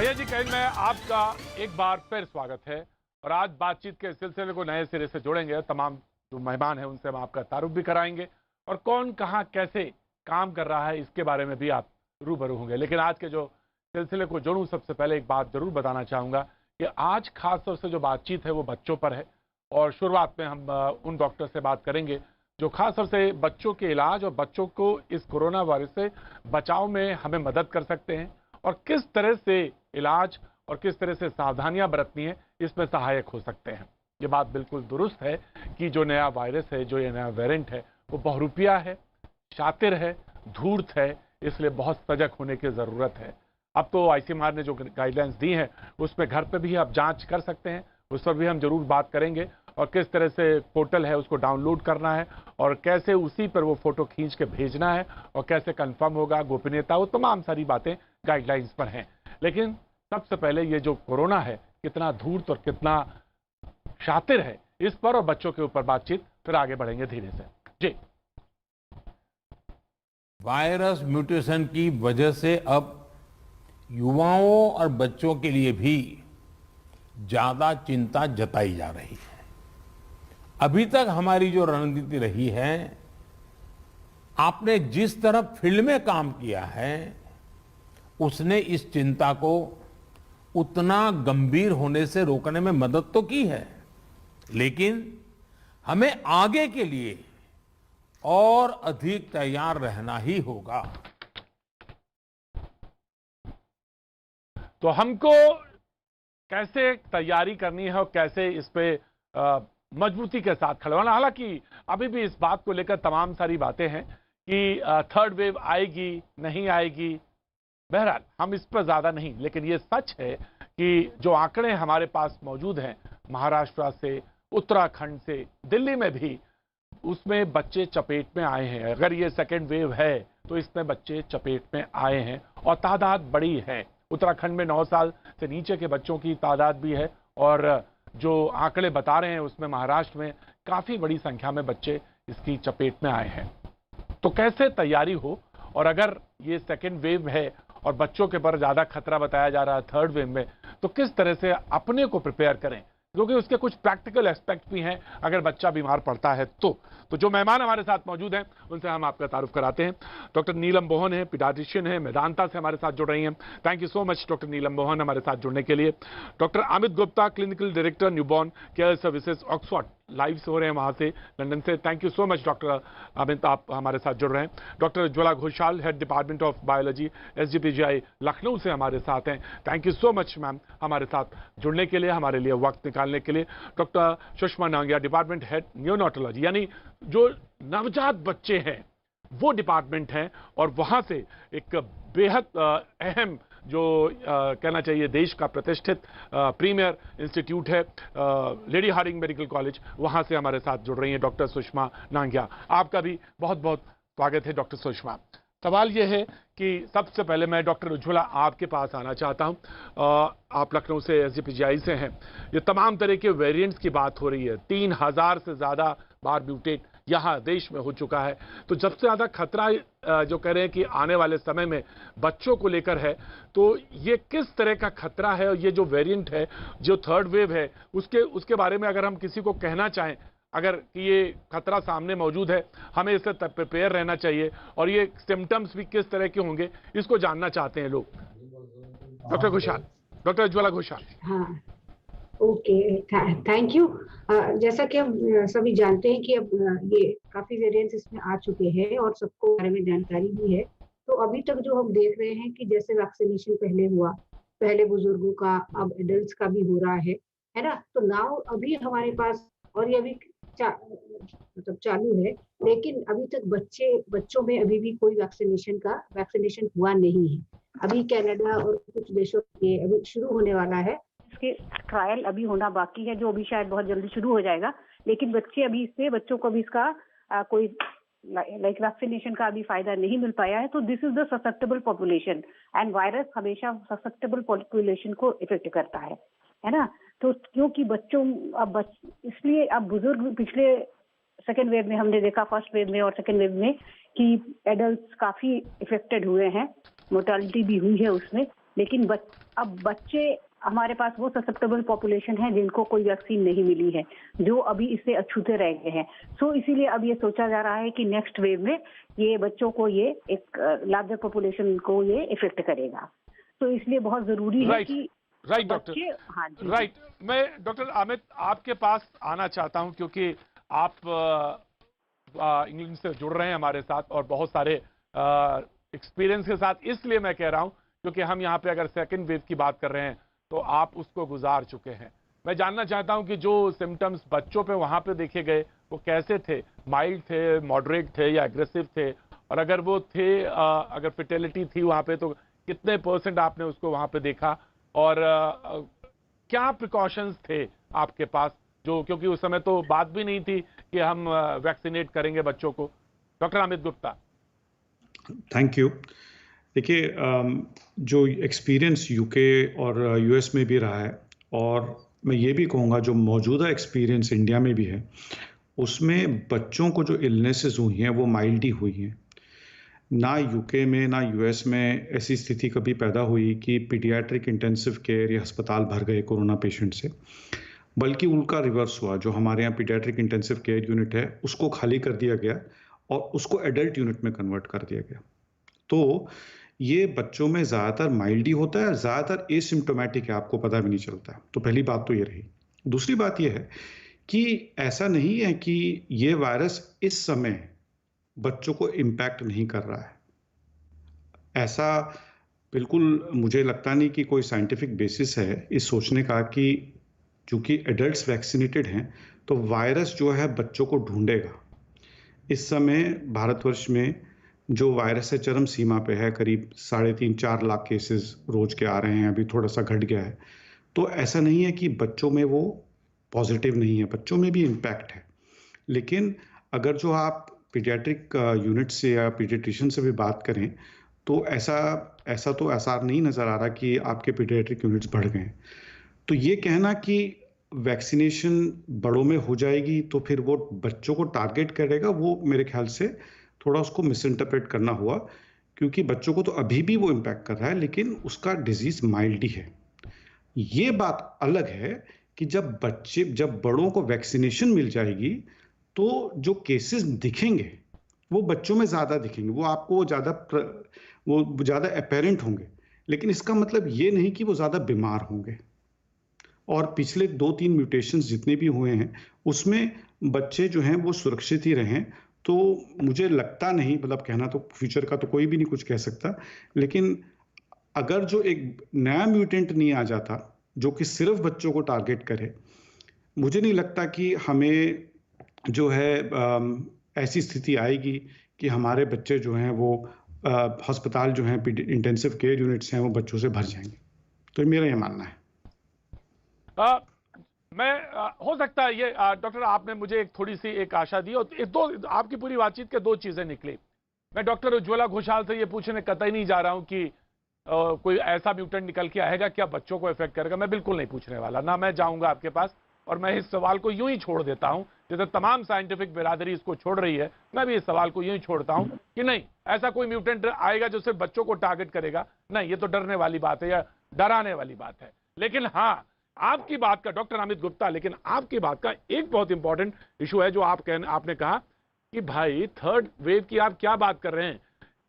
भैया जी कहीं में आपका एक बार फिर स्वागत है और आज बातचीत के सिलसिले को नए सिरे से जोड़ेंगे। तमाम जो मेहमान हैं उनसे हम आपका तारुफ भी कराएंगे और कौन कहां कैसे काम कर रहा है इसके बारे में भी आप रूबरू होंगे। लेकिन आज के जो सिलसिले को जोड़ूं सबसे पहले एक बात जरूर बताना चाहूंगा कि आज खास तौर से जो बातचीत है वो बच्चों पर है और शुरुआत में हम उन डॉक्टर से बात करेंगे जो खास तौर से बच्चों के इलाज और बच्चों को इस कोरोना वायरस से बचाव में हमें मदद कर सकते हैं और किस तरह से इलाज और किस तरह से सावधानियां बरतनी है इसमें सहायक हो सकते हैं। ये बात बिल्कुल दुरुस्त है कि जो नया वायरस है, जो ये नया वेरिएंट है, वो बहुरूपिया है, शातिर है, धूर्त है, इसलिए बहुत सजग होने की ज़रूरत है। अब तो आईसीएमआर ने जो गाइडलाइंस दी हैं उसमें घर पे भी आप जांच कर सकते हैं, उस पर भी हम जरूर बात करेंगे और किस तरह से पोर्टल है उसको डाउनलोड करना है और कैसे उसी पर वो फोटो खींच के भेजना है और कैसे कंफर्म होगा गोपनीयता, वो तमाम सारी बातें गाइडलाइंस पर हैं। लेकिन सबसे पहले ये जो कोरोना है कितना धूर्त और कितना शातिर है इस पर और बच्चों के ऊपर बातचीत, फिर आगे बढ़ेंगे धीरे से। जी, वायरस म्यूटेशन की वजह से अब युवाओं और बच्चों के लिए भी ज्यादा चिंता जताई जा रही है। अभी तक हमारी जो रणनीति रही है, आपने जिस तरह फील्ड में काम किया है उसने इस चिंता को उतना गंभीर होने से रोकने में मदद तो की है, लेकिन हमें आगे के लिए और अधिक तैयार रहना ही होगा। तो हमको कैसे तैयारी करनी है और कैसे इस पे मजबूती के साथ खड़े होना। हालांकि अभी भी इस बात को लेकर तमाम सारी बातें हैं कि थर्ड वेव आएगी नहीं आएगी। बहरहाल हम इस पर ज्यादा नहीं, लेकिन ये सच है कि जो आंकड़े हमारे पास मौजूद हैं महाराष्ट्र से, उत्तराखंड से, दिल्ली में भी, उसमें बच्चे चपेट में आए हैं। अगर ये सेकेंड वेव है तो इसमें बच्चे चपेट में आए हैं और तादाद बड़ी है। उत्तराखंड में 9 साल से नीचे के बच्चों की तादाद भी है और जो आंकड़े बता रहे हैं उसमें महाराष्ट्र में काफी बड़ी संख्या में बच्चे इसकी चपेट में आए हैं। तो कैसे तैयारी हो, और अगर ये सेकेंड वेव है और बच्चों के पर ज्यादा खतरा बताया जा रहा है थर्ड वेव में, तो किस तरह से अपने को प्रिपेयर करें, क्योंकि उसके कुछ प्रैक्टिकल एस्पेक्ट भी हैं अगर बच्चा बीमार पड़ता है तो जो मेहमान हमारे साथ मौजूद हैं उनसे हम आपका तारुफ कराते हैं। डॉक्टर नीलम बोहन है, पीडियाट्रिशियन है, मेदांता से हमारे साथ जुड़ रही हैं। Thank you so much doctor Neelam Bohn हमारे साथ जुड़ने के लिए। Doctor Amit Gupta, clinical director newborn care services Oxford, live से हो रहे हैं वहां से, लंदन से। Thank you so much doctor Amit, आप हमारे साथ जुड़ रहे हैं। Doctor Ujjwala Ghoshal, head department of biology, SGPGI Lucknow से हमारे साथ हैं। Thank you so much ma'am हमारे साथ जुड़ने के लिए, हमारे लिए वक्त निकालने के लिए। Doctor Sushma Nangia, department head neonatology, यानी जो नवजात बच्चे हैं वो डिपार्टमेंट है और वहां से एक बेहद अहम जो कहना चाहिए देश का प्रतिष्ठित प्रीमियर इंस्टीट्यूट है लेडी हार्डिंग मेडिकल कॉलेज, वहां से हमारे साथ जुड़ रही हैं डॉक्टर सुषमा नांगिया। आपका भी बहुत बहुत स्वागत है डॉक्टर सुषमा। सवाल यह है कि सबसे पहले मैं डॉक्टर उज्ज्वला आपके पास आना चाहता हूं। आप लखनऊ से एसजीपीजीआई से हैं। ये तमाम तरह के वेरिएंट्स की बात हो रही है, 3000 से ज्यादा बार म्यूटेट यहाँ देश में हो चुका है। तो सबसे ज्यादा खतरा जो कह रहे हैं कि आने वाले समय में बच्चों को लेकर है, तो ये किस तरह का खतरा है और ये जो वेरिएंट है, जो थर्ड वेव है, उसके बारे में अगर हम किसी को कहना चाहें अगर कि ये खतरा सामने मौजूद है, हमें इससे प्रिपेयर रहना चाहिए और ये सिम्टम्स भी किस तरह के होंगे, इसको जानना चाहते हैं लोग। Doctor Ghoshal, doctor Ujjwala Ghoshal. हाँ, ओके, थैंक यू। जैसा कि हम सभी जानते हैं कि अब ये काफी वेरिएंट्स इसमें आ चुके हैं और सबको बारे में जानकारी भी है। तो अभी तक जो हम देख रहे हैं कि जैसे वैक्सीनेशन पहले हुआ, पहले बुजुर्गों का, अब एडल्ट्स का भी हो रहा है ना। तो नाउ अभी हमारे पास, और ये अभी मतलब चालू है, लेकिन अभी तक बच्चों में अभी भी कोई वैक्सीनेशन हुआ नहीं है। अभी कनाडा और कुछ देशों के अभी शुरू होने वाला है, इसके ट्रायल अभी होना बाकी है, जो अभी शायद बहुत जल्दी शुरू हो जाएगा। लेकिन बच्चों को भी इसका कोई वैक्सीनेशन का अभी फायदा नहीं मिल पाया है। तो this is the susceptible population, and virus हमेशा ससेप्टेबल पॉपुलेशन को इफेक्ट करता है ना। तो क्योंकि इसलिए अब बुजुर्ग, पिछले सेकेंड वेव में हमने देखा, फर्स्ट वेव में और सेकेंड वेव में, कि एडल्ट्स काफी इफेक्टेड हुए हैं, मोर्टालिटी भी हुई है उसमें। लेकिन अब बच्चे हमारे पास वो ससेप्टेबल पॉपुलेशन है जिनको कोई वैक्सीन नहीं मिली है, जो अभी इससे अछूते रह गए हैं। सो इसीलिए अब ये सोचा जा रहा है कि नेक्स्ट वेव में ये बच्चों को, ये एक लार्जर पॉपुलेशन को ये इफेक्ट करेगा। तो इसलिए बहुत जरूरी है कि राइट डॉक्टर, हाँ जी, राइट। मैं डॉक्टर अमित आपके पास आना चाहता हूं, क्योंकि आप इंग्लैंड से जुड़ रहे हैं हमारे साथ और बहुत सारे एक्सपीरियंस के साथ। इसलिए मैं कह रहा हूं क्योंकि हम यहाँ पे अगर सेकंड वेव की बात कर रहे हैं तो आप उसको गुजार चुके हैं। मैं जानना चाहता हूं कि जो सिम्टम्स बच्चों पे वहां पे देखे गए वो कैसे थे, माइल्ड थे, मॉडरेट थे या एग्रेसिव थे, और अगर वो थे, अगर फिटेलिटी थी वहां पे तो कितने % आपने उसको वहां पे देखा, और क्या प्रिकॉशंस थे आपके पास, जो क्योंकि उस समय तो बात भी नहीं थी कि हम वैक्सीनेट करेंगे बच्चों को। Doctor Amit Gupta. Thank you. देखिए, जो एक्सपीरियंस यूके और यूएस में भी रहा है, और मैं ये भी कहूँगा जो मौजूदा एक्सपीरियंस इंडिया में भी है, उसमें बच्चों को जो इलनेसेस हुई हैं वो माइल्ड ही हुई हैं। ना यूके में ना यूएस में ऐसी स्थिति कभी पैदा हुई कि पीडियाट्रिक इंटेंसिव केयर या अस्पताल भर गए कोरोना पेशेंट से, बल्कि उनका रिवर्स हुआ। जो हमारे यहाँ पीडियाट्रिक इंटेंसिव केयर यूनिट है उसको खाली कर दिया गया और उसको एडल्ट यूनिट में कन्वर्ट कर दिया गया। तो ये बच्चों में ज़्यादातर माइल्ड ही होता है, ज़्यादातर एसिम्प्टोमेटिक है, आपको पता भी नहीं चलता है। तो पहली बात तो ये रही। दूसरी बात ये है कि ऐसा नहीं है कि ये वायरस इस समय बच्चों को इम्पैक्ट नहीं कर रहा है। ऐसा बिल्कुल मुझे लगता नहीं कि कोई साइंटिफिक बेसिस है इस सोचने का कि चूंकि एडल्ट्स वैक्सीनेटेड हैं तो वायरस जो है बच्चों को ढूंढेगा। इस समय भारतवर्ष में जो वायरस है चरम सीमा पे है, करीब 3.5-4 लाख केसेस रोज के आ रहे हैं, अभी थोड़ा सा घट गया है। तो ऐसा नहीं है कि बच्चों में वो पॉजिटिव नहीं है, बच्चों में भी इम्पैक्ट है। लेकिन अगर जो आप पीडियाट्रिक यूनिट से या पीडियाट्रिशियन से भी बात करें तो ऐसा तो आसार नहीं नज़र आ रहा कि आपके पीडियाट्रिक यूनिट्स बढ़ गए। तो ये कहना कि वैक्सीनेशन बड़ों में हो जाएगी तो फिर वो बच्चों को टारगेट करेगा, वो मेरे ख्याल से थोड़ा उसको मिस इंटरप्रेट करना हुआ, क्योंकि बच्चों को तो अभी भी वो इम्पैक्ट कर रहा है लेकिन उसका डिजीज माइल्ड ही है। ये बात अलग है कि जब बड़ों को वैक्सीनेशन मिल जाएगी तो जो केसेस दिखेंगे वो बच्चों में ज़्यादा दिखेंगे, वो आपको ज़्यादा अपेरेंट होंगे, लेकिन इसका मतलब ये नहीं कि वो ज़्यादा बीमार होंगे। और पिछले 2-3 म्यूटेशंस जितने भी हुए हैं उसमें बच्चे जो हैं वो सुरक्षित ही रहें। तो मुझे लगता नहीं, मतलब कहना तो फ्यूचर का तो कोई भी नहीं कुछ कह सकता, लेकिन अगर जो एक नया म्यूटेंट नहीं आ जाता जो कि सिर्फ बच्चों को टारगेट करे, मुझे नहीं लगता कि हमें जो है ऐसी स्थिति आएगी कि हमारे बच्चे जो हैं वो अस्पताल जो हैं इंटेंसिव केयर यूनिट्स हैं वो बच्चों से भर जाएंगे। तो मेरा ये मानना है। हो सकता है ये डॉक्टर आपने मुझे एक थोड़ी सी एक आशा दी, और दो आपकी पूरी बातचीत के 2 चीजें निकली। मैं डॉक्टर उज्ज्वला घोषाल से ये पूछने कतई नहीं जा रहा हूं कि कोई ऐसा म्यूटेंट निकल के आएगा क्या बच्चों को इफेक्ट करेगा, मैं बिल्कुल नहीं पूछने वाला, ना मैं जाऊंगा आपके पास, और मैं इस सवाल को यूं ही छोड़ देता हूं जैसे तमाम साइंटिफिक बिरादरी इसको छोड़ रही है। मैं भी इस सवाल को यूं ही छोड़ता हूं कि नहीं, ऐसा कोई म्यूटेंट आएगा जो सिर्फ बच्चों को टारगेट करेगा, नहीं, ये तो डरने वाली बात है या डराने वाली बात है। लेकिन हाँ, आपकी बात का, डॉक्टर अमित गुप्ता, लेकिन आपकी बात का एक बहुत इंपॉर्टेंट इशू है जो आपने कहा कि भाई थर्ड वेव की आप क्या बात कर रहे हैं,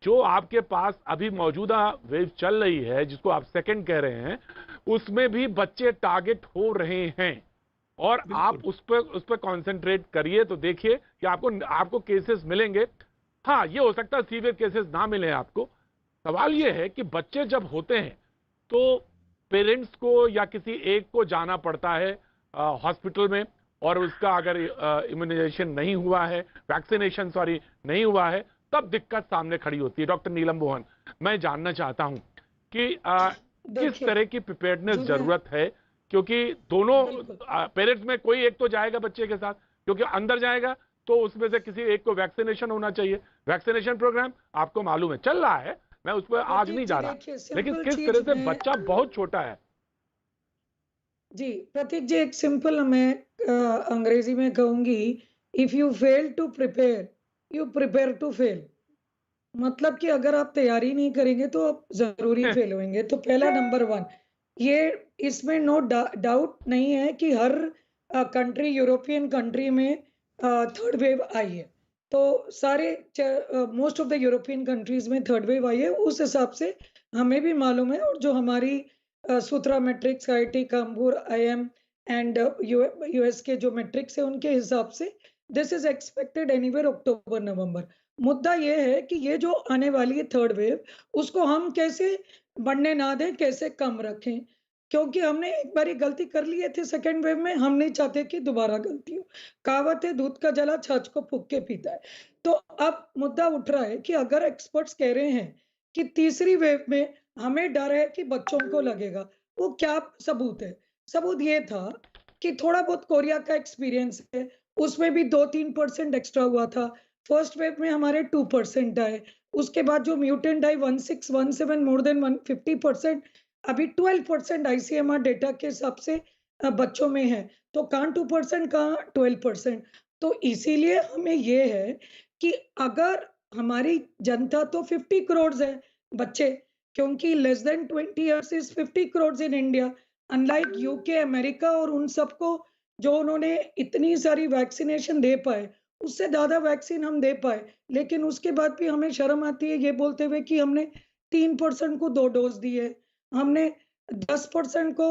जो आपके पास अभी मौजूदा वेव चल रही है जिसको आप सेकंड कह रहे हैं, उसमें भी बच्चे टारगेट हो रहे हैं, और आप उस पर कॉन्सेंट्रेट करिए तो देखिए कि आपको केसेस मिलेंगे। हाँ, ये हो सकता है सीवियर केसेस ना मिले आपको। सवाल ये है कि बच्चे जब होते हैं तो पेरेंट्स को या किसी एक को जाना पड़ता है हॉस्पिटल में, और उसका अगर इम्यूनाइजेशन नहीं हुआ है, वैक्सीनेशन नहीं हुआ है, तब दिक्कत सामने खड़ी होती है। डॉक्टर नीलम मोहन, मैं जानना चाहता हूं कि किस तरह की प्रिपेयर्डनेस जरूरत है, क्योंकि दोनों पेरेंट्स में कोई एक तो जाएगा बच्चे के साथ, क्योंकि अंदर जाएगा तो उसमें से किसी एक को वैक्सीनेशन होना चाहिए। वैक्सीनेशन प्रोग्राम आपको मालूम है चल रहा है, मैं उस पर आज नहीं जा रहा, लेकिन किस तरह से बच्चा बहुत छोटा है। जी प्रतीक जी, एक सिंपल मैं अंग्रेजी में कहूंगी, if you fail to prepare, you prepare to fail. मतलब कि अगर आप तैयारी नहीं करेंगे तो आप जरूरी फेल होंगे। तो पहला नंबर 1, ये इसमें नो डाउट नहीं है कि हर कंट्री, यूरोपियन कंट्री में थर्ड वेव आई है। तो सारे most of the European countries में थर्ड वेव आई है। उस हिसाब से हमें भी मालूम है, और जो हमारी Sutra matrix, IIT Kanpur, IIM and US के जो मैट्रिक्स है उनके हिसाब से this is expected anywhere October November. मुद्दा ये है कि ये जो आने वाली है थर्ड वेव, उसको हम कैसे बढ़ने ना दें, कैसे कम रखें, क्योंकि हमने एक बार गलती कर लिए थे सेकेंड वेव में, हम नहीं चाहते कि दोबारा गलती हो। कहावत है, दूध का जला छाछ को फूंक के पीता है। तो अब मुद्दा उठ रहा है कि अगर एक्सपर्ट्स कह रहे हैं कि तीसरी वेव में हमें डर है कि बच्चों को लगेगा, वो क्या सबूत है? सबूत ये था कि थोड़ा बहुत कोरिया का एक्सपीरियंस है, उसमें भी 2-3% एक्स्ट्रा हुआ था। फर्स्ट वेव में हमारे 2% आए, उसके बाद जो म्यूटेंट आई 1617 मोर देन 150%, अभी 12% ICMR डेटा के हिसाब से बच्चों में है। तो कहाँ 2%, कहाँ 12%। तो इसीलिए हमें ये है कि अगर हमारी जनता तो 50 करोड़ है बच्चे, क्योंकि less than 20 years is 50 crore in India, unlike UK, America और उन सबको जो उन्होंने इतनी सारी वैक्सीनेशन दे पाए, उससे ज्यादा वैक्सीन हम दे पाए, लेकिन उसके बाद भी हमें शर्म आती है ये बोलते हुए कि हमने 3% को 2 डोज दी है, हमने 10% को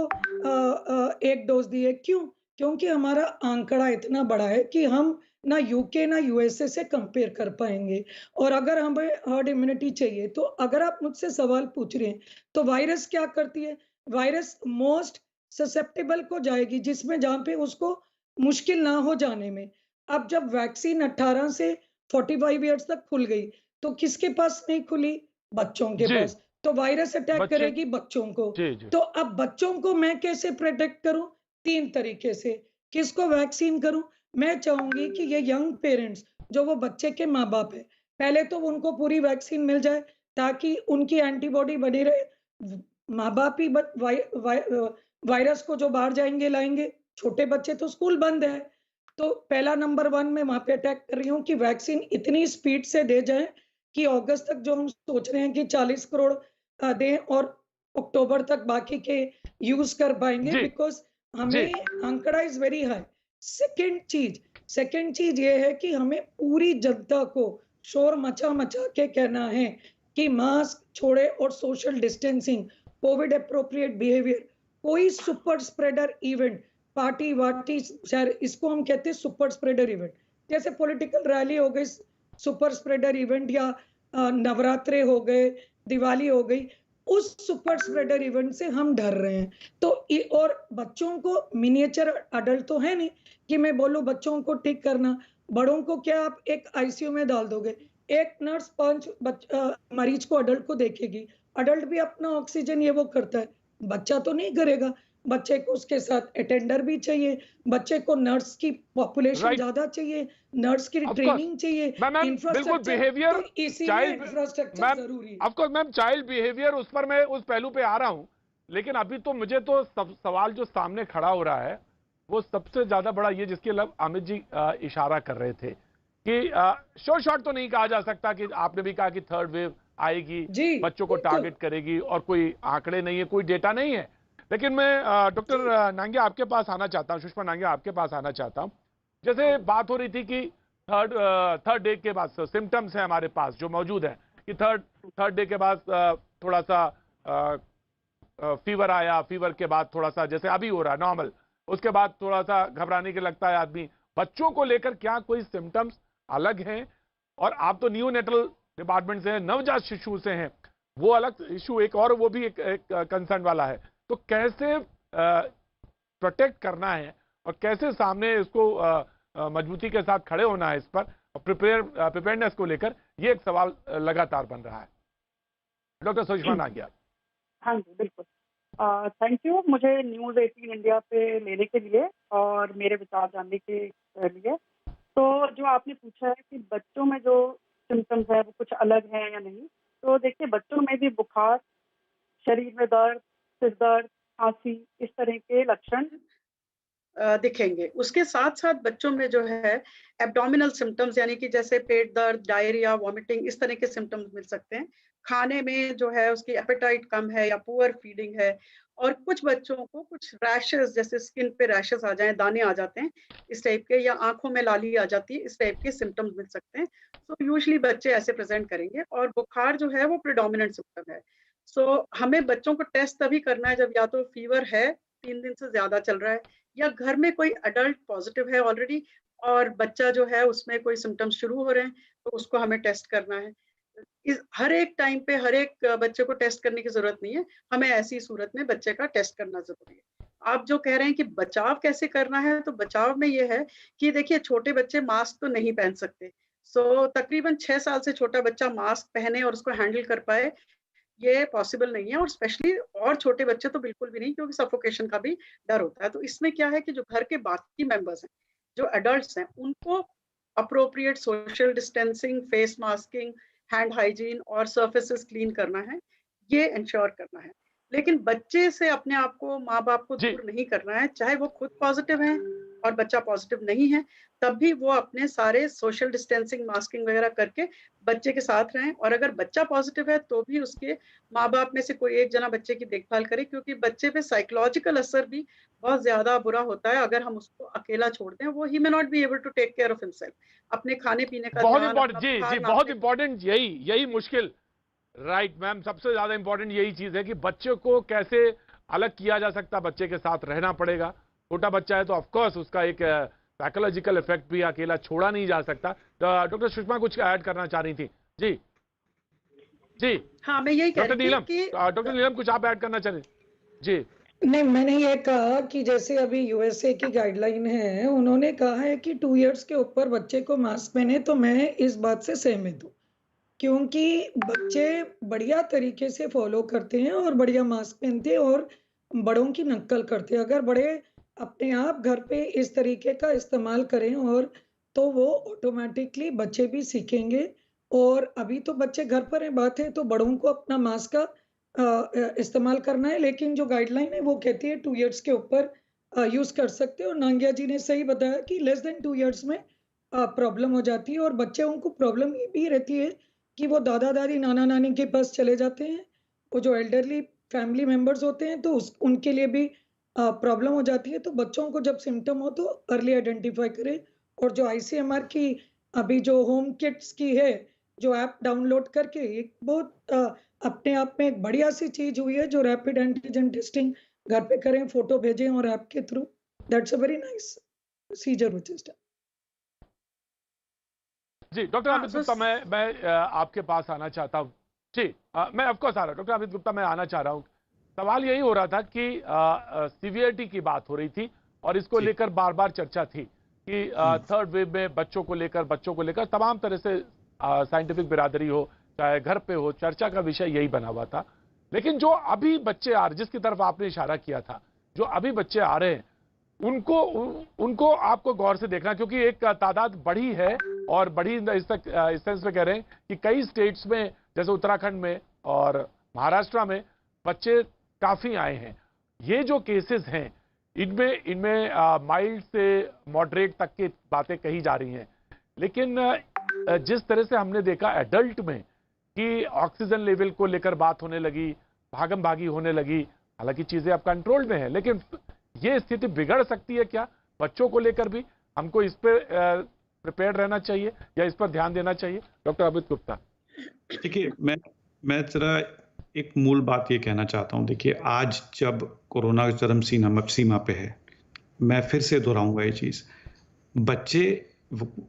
1 डोज दी है। क्यों? क्योंकि हमारा आंकड़ा इतना बड़ा है कि हम ना यूके ना यूएसए से कंपेयर कर पाएंगे। और अगर हमें हर्ड इम्यूनिटी चाहिए, तो अगर आप मुझसे सवाल पूछ रहे हैं तो वायरस क्या करती है? वायरस मोस्ट ससेप्टेबल को जाएगी, जिसमें जहां पे उसको मुश्किल ना हो जाने में। अब जब वैक्सीन 18 से 45 इयर्स तक खुल गई, तो किसके पास नहीं खुली? बच्चों के जी। पास। तो वायरस अटैक बच्चे। करेगी बच्चों को। जी जी। तो अब बच्चों को मैं कैसे प्रोटेक्ट करूं? 3 तरीके से। किसको वैक्सीन करूं? मैं चाहूंगी कि ये यंग पेरेंट्स, जो वो बच्चे के माँ बाप है, पहले तो उनको पूरी वैक्सीन मिल जाए ताकि उनकी एंटीबॉडी बनी रहे। माँ बाप ही वायरस को जो बाहर जाएंगे लाएंगे, छोटे बच्चे तो स्कूल बंद है। तो पहला नंबर 1 मैं वहां पे अटैक कर रही हूँ कि वैक्सीन इतनी स्पीड से दे जाए कि अगस्त तक जो हम सोच रहे हैं कि 40 करोड़ दें, और अक्टूबर तक बाकी के यूज कर पाएंगे, जी बिकॉज जी। हमें आंकड़ा इज वेरी हाई। सेकंड चीज ये है कि हमें पूरी जनता को शोर मचा मचा के कहना है कि मास्क छोड़े और social distancing, Covid appropriate behaviour, कोई सुपर स्प्रेडर इवेंट, पार्टी वार्टी, इसको हम कहते हैं सुपर स्प्रेडर इवेंट, जैसे पॉलिटिकल रैली हो गई सुपर स्प्रेडर इवेंट, या नवरात्रे हो गए, दिवाली हो गई, उस सुपर स्प्रेडर इवेंट से हम डर रहे हैं। तो और बच्चों को, मिनिएचर अडल्ट तो है नहीं कि मैं बोलूं बच्चों को ठीक करना, बड़ों को क्या आप एक आईसीयू में डाल दोगे? एक नर्स 5 मरीज को, अडल्ट को देखेगी, अडल्ट भी अपना ऑक्सीजन ये वो करता है, बच्चा तो नहीं करेगा। बच्चे को उसके साथ अटेंडर भी चाहिए, बच्चे को नर्स की पॉपुलेशन राइट। ज्यादा चाहिए, नर्स की ऑफ कोर्स ट्रेनिंग चाहिए, मैम, बिल्कुल इंफ्रास्ट्रक्चर, बिहेवियर, तो इसीलिए चाइल्ड, इंफ्रास्ट्रक्चर मैम जरूरी है। Of course ma'am, child behaviour, उस पर मैं उस पहलू पे आ रहा हूं। लेकिन अभी तो मुझे तो सवाल जो सामने खड़ा हो रहा है वो सबसे ज्यादा बड़ा ये, जिसके लिए अमित जी इशारा कर रहे थे कि शॉर्ट तो नहीं कहा जा सकता कि आपने भी कहा कि थर्ड वेव आएगी, जी, बच्चों को बिल्कुल। टारगेट करेगी, और कोई आंकड़े नहीं है, कोई डेटा नहीं है। लेकिन मैं डॉक्टर नांगिया आपके पास आना चाहता हूं, सुषमा नांगिया आपके पास आना चाहता हूं। जैसे बात हो रही थी कि थर्ड डे के बाद सिम्टम्स हैं हमारे पास जो मौजूद है, कि थर्ड डे के बाद थोड़ा सा फीवर आया, फीवर के बाद थोड़ा सा जैसे अभी हो रहा है नॉर्मल, उसके बाद थोड़ा सा घबराने के लगता है आदमी। बच्चों को लेकर क्या कोई सिम्टम्स अलग हैं? और आप तो न्यूनेटल डिपार्टमेंट से हैं, नवजात शिशु से हैं, वो अलग इशू एक, और वो भी एक कंसर्न वाला है। तो कैसे प्रोटेक्ट करना है और कैसे सामने इसको मजबूती के साथ खड़े होना है इस पर, और प्रिपेयरनेस को लेकर, ये एक सवाल लगातार बन रहा है। डॉक्टर सुषमा नागिया। हाँ जी, बिल्कुल। थैंक यू मुझे न्यूज़ 18 इंडिया पे लेने के लिए और मेरे विचार जानने के लिए। तो जो आपने पूछा है कि बच्चों में जो सिम्टम्स है वो कुछ अलग है या नहीं, तो देखिए बच्चों में भी बुखार, शरीर में दर्द, सिर दर्द, खांसी, इस तरह के लक्षण दिखेंगे। उसके साथ-साथ बच्चों में जो है एब्डोमिनल सिम्पटम्स यानी कि जैसे पेट दर्द, डायरिया, वॉमिटिंग इस तरह के सिम्पटम्स मिल सकते हैं। खाने में जो है उसकी एपेटाइट कम है या पुअर फीडिंग है और कुछ बच्चों को कुछ रैशेज़ जैसे स्किन पे रैशेज़ आ जाएँ, दाने आ जाते हैं, इस टाइप के या आँखों में लाली आ जाती है, इस टाइप के सिम्पटम्स मिल सकते हैं। सो यूजुअली बच्चे ऐसे प्रेज़ेंट करेंगे और बुखार जो है वो प्रेडोमिनेंट सिम्पटम है। सो हमें बच्चों को टेस्ट तभी करना है जब या तो फीवर है, 3 दिन से ज़्यादा चल रहा है या घर में कोई एडल्ट पॉजिटिव है ऑलरेडी और बच्चा जो है उसमें कोई सिम्पटम्स शुरू हो रहे हैं, तो उसको हमें टेस्ट करना है। इस हर एक टाइम पे हर एक बच्चे को टेस्ट करने की ज़रूरत नहीं है, हमें ऐसी सूरत में बच्चे का टेस्ट करना ज़रूरी है। आप जो कह रहे हैं कि बचाव कैसे करना है, तो बचाव में ये है कि देखिए छोटे बच्चे मास्क तो नहीं पहन सकते। सो तकरीबन 6 साल से छोटा बच्चा मास्क पहने और उसको हैंडल कर पाए ये पॉसिबल नहीं है और स्पेशली और छोटे बच्चे तो बिल्कुल भी नहीं क्योंकि सफोकेशन का भी डर होता है। तो इसमें क्या है कि जो घर के बाकी मेंबर्स हैं, जो एडल्ट्स हैं, उनको appropriate social distancing, face masking, hand hygiene और सर्फेसेस क्लीन करना है, ये एंश्योर करना है। लेकिन बच्चे से अपने आप को माँ-बाप को जी। दूर नहीं करना है, चाहे वो खुद पॉजिटिव हैं और बच्चा पॉजिटिव नहीं है, तब भी वो अपने सारे सोशल डिस्टेंसिंग, मास्किंग वगैरह करके बच्चे के साथ रहें और अगर बच्चा पॉजिटिव है तो भी उसके माँ-बाप में से कोई एक जना बच्चे की देखभाल करे क्योंकि बच्चे पे साइकोलॉजिकल असर भी बहुत ज़्यादा बुरा होता है अगर हम उसको अकेला छोड़ दें। वो ही may not be able to take care of himself. अपने खाने-पीने का बहुत ध्यान, इंपॉर्टेंट, अपना जी बुखार जी, बहुत नापने इंपॉर्टेंट, यही मुश्किल, राइट मैम, सबसे ज्यादा इंपॉर्टेंट यही चीज है कि बच्चे को कैसे अलग किया जा सकता, बच्चे के साथ रहना पड़ेगा। छोटा बच्चा है तो ऑफ कोर्स उसका एक साइकोलॉजिकल इफेक्ट भी, अकेला छोड़ा नहीं जा सकता। डॉक्टर सुषमा कुछ ऐड करना चाह रही थी। जी जी हाँ, मैं यही कह डॉक्टर रही थी नीलम, कि डॉक्टर नीलम कुछ आप ऐड करना चाह रही? जी नहीं, मैंने ये कहा कि जैसे अभी यूएसए की गाइडलाइन है, उन्होंने कहा है कि 2 इयर्स के ऊपर बच्चे को मास्क पहने, तो मैं इस बात से सहमत हूँ। क्योंकि बच्चे बढ़िया तरीके से फॉलो करते हैं और बढ़िया मास्क पहनते हैं और बड़ों की नक्ल करते हैं। अगर बड़े अपने आप घर पे इस तरीके का इस्तेमाल करें और तो वो ऑटोमेटिकली बच्चे भी सीखेंगे। और अभी तो बच्चे घर पर हैं, बात है तो बड़ों को अपना मास्क का इस्तेमाल करना है, लेकिन जो गाइडलाइन है वो कहती है 2 इयर्स के ऊपर यूज़ कर सकते हो। और नांगिया जी ने सही बताया कि लेस देन 2 इयर्स में प्रॉब्लम हो जाती है और बच्चों को प्रॉब्लम ये भी रहती है कि वो दादा-दादी, नाना-नानी के पास चले जाते हैं। वो जो एल्डरली फैमिली मेंबर्स होते हैं तो उस उनके लिए भी प्रॉब्लम हो जाती है। तो बच्चों को जब सिम्पटम हो तो अर्ली आइडेंटिफाई करें। और जो आईसीएमआर की अभी जो होम किट्स की है, जो ऐप डाउनलोड करके एक बहुत अपने आप में एक बढ़िया सी चीज़ हुई है, जो रैपिड एंटीजन टेस्टिंग घर पे करें, फोटो भेजें और ऐप के through. That's a very nice procedure which is done. जी डॉक्टर हाँ, अमित तो गुप्ता, मैं आपके पास आना चाहता हूँ। जी मैं ऑफकोर्स आ रहा हूँ डॉक्टर अमित गुप्ता, मैं आना चाह रहा हूँ। सवाल यही हो रहा था कि सीवियरिटी की बात हो रही थी और इसको लेकर बार बार चर्चा थी कि थर्ड वेव में बच्चों को लेकर तमाम तरह से साइंटिफिक बिरादरी हो चाहे घर पे हो, चर्चा का विषय यही बना हुआ था। लेकिन जो अभी बच्चे आ रहे, जिसकी तरफ आपने इशारा किया था, जो अभी बच्चे आ रहे हैं उनको आपको गौर से देखना, क्योंकि एक तादाद बढ़ी है और बढ़ी इस सेंस में कह रहे हैं कि कई स्टेट्स में जैसे उत्तराखंड में और महाराष्ट्र में बच्चे काफी आए हैं। ये जो केसेस हैं इनमें माइल्ड से मॉडरेट तक की बातें कही जा रही हैं, लेकिन जिस तरह से हमने देखा एडल्ट में कि ऑक्सीजन लेवल को लेकर बात होने लगी, भागम भागी होने लगी, हालांकि चीजें अब कंट्रोल में है, लेकिन ये स्थिति बिगड़ सकती है क्या बच्चों को लेकर भी? हमको इस पे प्रिपेयर्ड रहना चाहिए या इस पर ध्यान देना चाहिए? डॉक्टर अमित गुप्ता। देखिए, मैं जरा एक मूल बात ये कहना चाहता हूँ। देखिए, आज जब कोरोना चरम सीमा पे है, मैं फिर से दोहराऊंगा ये चीज, बच्चे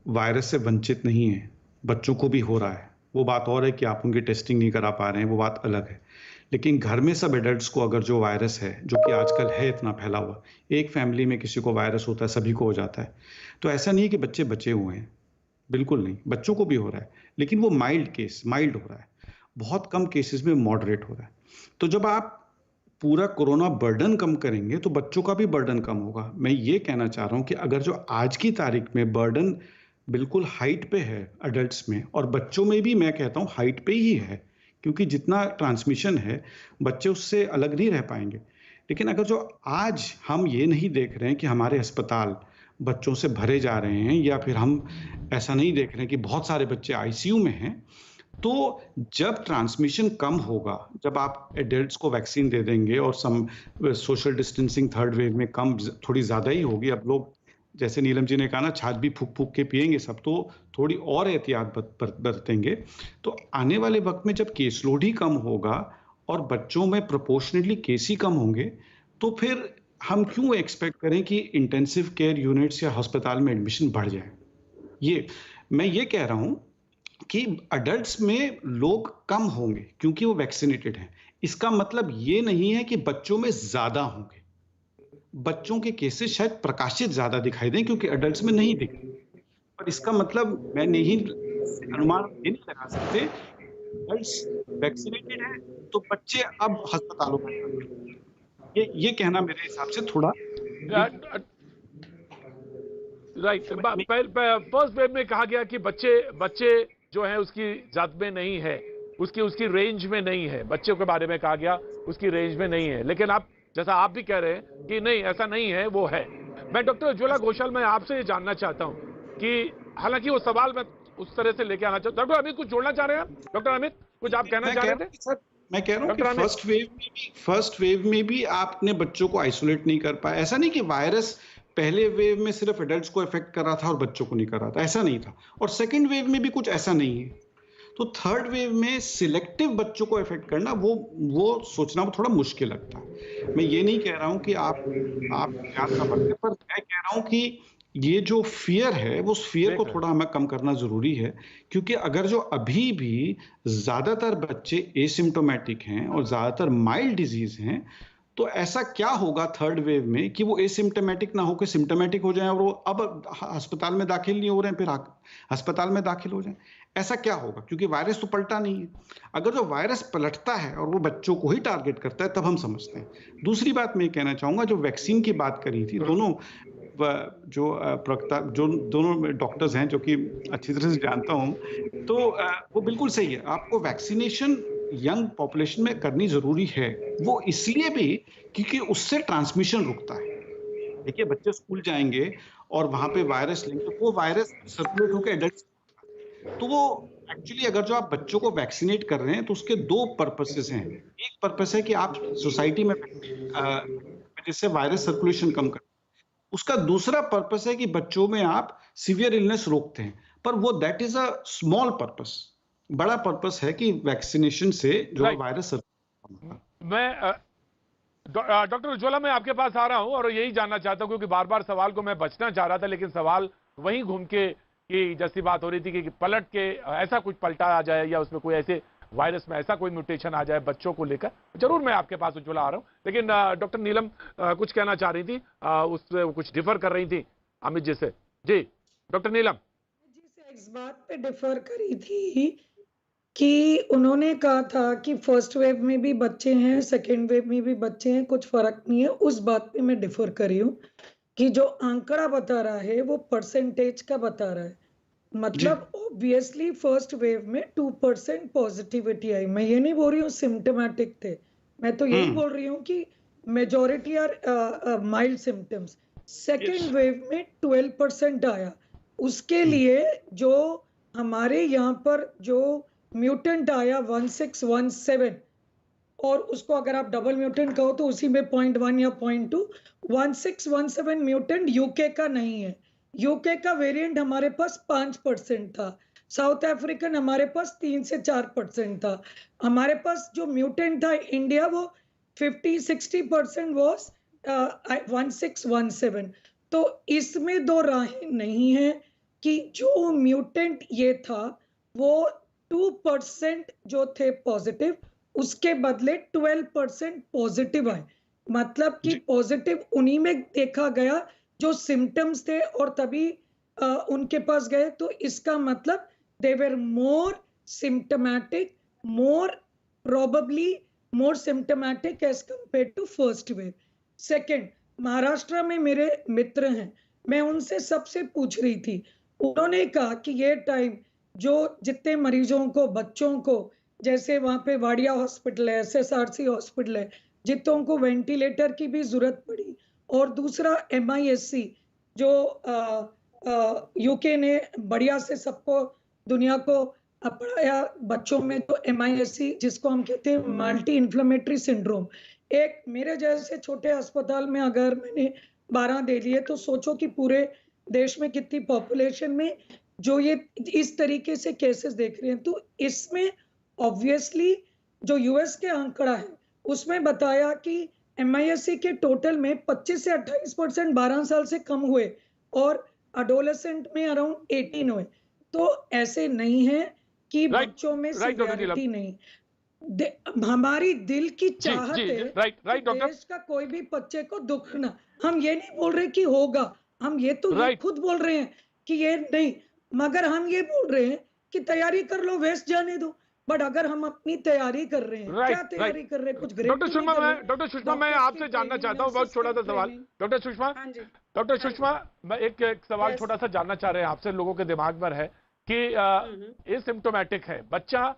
वायरस से वंचित नहीं है, बच्चों को भी हो रहा है। वो बात और है कि आप उनकी टेस्टिंग नहीं करा पा रहे हैं, वो बात अलग है। लेकिन घर में सब एडल्ट्स को अगर जो वायरस है, जो कि आजकल है इतना फैला हुआ, एक फैमिली में किसी को वायरस होता है, सभी को हो जाता है, तो ऐसा नहीं कि बच्चे बचे हुए हैं, बिल्कुल नहीं, बच्चों को भी हो रहा है, लेकिन वो माइल्ड हो रहा है, बहुत कम केसेस में मॉडरेट हो रहा है। तो जब आप पूरा कोरोना बर्डन कम करेंगे तो बच्चों का भी बर्डन कम होगा। मैं ये कहना चाह रहा हूँ कि अगर जो आज की तारीख में बर्डन बिल्कुल हाइट पे है एडल्ट्स में, और बच्चों में भी मैं कहता हूँ हाइट पे ही है, क्योंकि जितना ट्रांसमिशन है बच्चे उससे अलग नहीं रह पाएंगे। लेकिन अगर जो आज हम ये नहीं देख रहे हैं कि हमारे अस्पताल बच्चों से भरे जा रहे हैं, या फिर हम ऐसा नहीं देख रहे हैं कि बहुत सारे बच्चे आईसीयू में हैं, तो जब ट्रांसमिशन कम होगा, जब आप एडल्ट्स को वैक्सीन दे देंगे और सोशल डिस्टेंसिंग थर्ड वेव में कम थोड़ी ज़्यादा ही होगी, अब लोग जैसे नीलम जी ने कहा ना, छाछ भी फूक फूक के पिएंगे सब, तो थोड़ी और एहतियात बरतेंगे, तो आने वाले वक्त में जब केस लोड ही कम होगा और बच्चों में प्रोपोर्शनेटली केस ही कम होंगे, तो फिर हम क्यों एक्सपेक्ट करें कि इंटेंसिव केयर यूनिट्स या अस्पताल में एडमिशन बढ़ जाए। मैं ये कह रहा हूं कि अडल्ट्स में लोग कम होंगे क्योंकि वो वैक्सीनेटेड हैं। इसका मतलब ये नहीं है कि बच्चों में ज्यादा होंगे। बच्चों के केसेस शायद प्रकाशित ज्यादा दिखाई दें क्योंकि अडल्ट्स में नहीं दिखे, पर इसका मतलब मैं नहीं अनुमान नहीं लगा सकते। अडल्ट्स वैक्सीनेटेड है तो बच्चे अब अस्पतालों में, ये कहना मेरे हिसाब से थोड़ा राइट। फर्स्ट वेव में कहा गया कि बच्चे जो है उसकी जद में नहीं है, उसकी रेंज में नहीं है, बच्चों के बारे में कहा गया उसकी रेंज में नहीं है, लेकिन आप जैसा आप भी कह रहे हैं कि नहीं ऐसा नहीं है, वो है। मैं डॉक्टर उज्ज्वला घोषाल, मैं आपसे ये जानना चाहता हूं कि हालांकि वो सवाल मैं उस तरह से लेके आना चाहता हूं। डॉक्टर अमित कुछ जोड़ना चाह रहे हैं? डॉक्टर अमित कुछ आप कहना चाह रहे थे? मैं कह रहा हूं कि फर्स्ट वेव में भी आपने बच्चों को आइसोलेट नहीं कर पाया। ऐसा नहीं कि वायरस पहले वेव में सिर्फ एडल्ट्स को इफेक्ट कर रहा था और बच्चों को नहीं कर रहा था, ऐसा नहीं था। और सेकंड वेव में भी कुछ ऐसा नहीं है। तो थर्ड वेव में सिलेक्टिव बच्चों को इफेक्ट करना, वो सोचना वो थोड़ा मुश्किल लगता है। मैं ये नहीं कह रहा हूं कि आप याद ना बरतें, पर मैं कह रहा हूं कि ये जो फियर है, वो फियर को थोड़ा हमें कम करना जरूरी है, क्योंकि अगर जो अभी भी ज्यादातर बच्चे एसिम्टोमेटिक हैं और ज्यादातर माइल्ड डिजीज हैं, तो ऐसा क्या होगा थर्ड वेव में कि वो एसिम्टोमेटिक ना होकर सिम्टोमेटिक हो जाएं और वो अब अस्पताल में दाखिल नहीं हो रहे हैं, फिर अस्पताल में दाखिल हो जाएं। ऐसा क्या होगा? क्योंकि वायरस तो पलटा नहीं है। अगर जो वायरस पलटता है और वो बच्चों को ही टारगेट करता है, तब हम समझते हैं। दूसरी बात मैं कहना चाहूंगा, जो वैक्सीन की बात करी थी, जो दोनों डॉक्टर्स हैं जो कि अच्छी तरह से जानता हूं, तो वो बिल्कुल सही है। आपको वैक्सीनेशन यंग पॉपुलेशन में करनी जरूरी है, वो इसलिए भी क्योंकि उससे ट्रांसमिशन रुकता है। देखिए, बच्चे स्कूल जाएंगे और वहां पे वायरस लेंगे, तो वो वायरस सर्कुलेट होकर एडल्ट, तो वो एक्चुअली अगर जो आप बच्चों को वैक्सीनेट कर रहे हैं तो उसके दो पर्पसेस हैं। एक पर्पस है कि आप सोसाइटी में जिससे वायरस सर्कुलेशन कम कर, उसका दूसरा पर्पस है कि बच्चों में आप सीवियर इलनेस रोकते हैं। पर वो that is a small purpose. बड़ा पर्पस है कि वैक्सीनेशन से जो वायरस मैं डॉक्टर उज्ज्वला, मैं आपके पास आ रहा हूं और यही जानना चाहता हूं, क्योंकि बार बार सवाल को मैं बचना चाह रहा था, लेकिन सवाल वहीं घूम के कि जैसी बात हो रही थी कि पलट के ऐसा कुछ पलटा आ जाए या उसमें कोई ऐसे वायरस में ऐसा कोई म्यूटेशन आ जाए बच्चों को लेकर। जरूर मैं आपके पास उज्ज्वला आ रहा हूं, लेकिन डॉक्टर नीलम कुछ कहना चाह रही थी, उससे कुछ डिफर कर रही थी अमित जी से। जी डॉक्टर नीलम जी से इस बात पे डिफर करी थी कि उन्होंने कहा था कि फर्स्ट वेव में भी बच्चे हैं, सेकेंड वेव में भी बच्चे हैं, कुछ फर्क नहीं है। उस बात पे मैं डिफर करी हूँ कि जो आंकड़ा बता रहा है वो परसेंटेज का बता रहा है। मतलब ऑब्वियसली फर्स्ट वेव में 2% पॉजिटिविटी आई। मैं ये नहीं बोल रही हूँ सिम्टोमेटिक थे, मैं तो यही बोल रही हूँ कि majority are mild symptoms. Second wave में 12% आया। उसके लिए जो हमारे यहाँ पर जो म्यूटेंट आया 1617, और उसको अगर आप डबल म्यूटेंट कहो तो उसी में 0.1 या 0.2, 1617 म्यूटेंट यूके का नहीं है। यूके का वेरिएंट हमारे पास 5% था, साउथ अफ्रीकन हमारे पास 3 से 4% था। हमारे पास जो म्यूटेंट था इंडिया वो 50-60% वॉज 1617। तो इसमें दो राहें नहीं है कि जो म्यूटेंट ये था वो 2% जो थे पॉजिटिव, उसके बदले 12% पॉजिटिव आए। मतलब कि पॉजिटिव उन्हीं में देखा गया जो सिम्टम्स थे और तभी उनके पास गए। तो इसका मतलब they were more symptomatic, probably more symptomatic as compared to first wave. Second, Maharashtra में मेरे मित्र हैं, मैं उनसे सबसे पूछ रही थी, उन्होंने कहा कि ये टाइम जो जितने मरीजों को, बच्चों को, जैसे वहां पे वाडिया हॉस्पिटल है, SSRC हॉस्पिटल है, जितों को वेंटिलेटर की भी जरूरत पड़ी। और दूसरा MISC जो यूके ने बढ़िया से सबको दुनिया को पढ़ाया बच्चों में, तो MISC जिसको हम कहते हैं मल्टी इन्फ्लेमेटरी सिंड्रोम। एक मेरे जैसे छोटे अस्पताल में अगर मैंने 12 दे लिए तो सोचो कि पूरे देश में कितनी पॉपुलेशन में जो ये इस तरीके से केसेस देख रहे हैं। तो इसमें ऑब्वियसली जो यूएस के आंकड़ा है उसमें बताया कि MISC के टोटल में 25 से 28% 12 साल से कम हुए और अडोलेसेंट में अराउंड 18 हुए। तो ऐसे नहीं है कि बच्चों में सिवियरिटी नहीं, हमारी दिल की चाहत है कि देश का कोई भी बच्चे को दुख ना। हम ये नहीं बोल रहे कि होगा, हम ये तो ये खुद बोल रहे हैं कि ये नहीं, मगर हम ये बोल रहे हैं कि तैयारी कर लो, वेस्ट जाने दो। बट अगर हम अपनी तैयारी कर रहे हैं, क्या तैयारी कर रहे हैं, कुछ डॉक्टर सुषमा मैं आपसे जानना चाहता हूँ, बहुत छोटा सा सवाल। डॉक्टर सुषमा मैं एक सवाल छोटा सा जानना चाह रहे हैं आपसे, लोगों के दिमाग में है कि एसिम्प्टोमेटिक है बच्चा,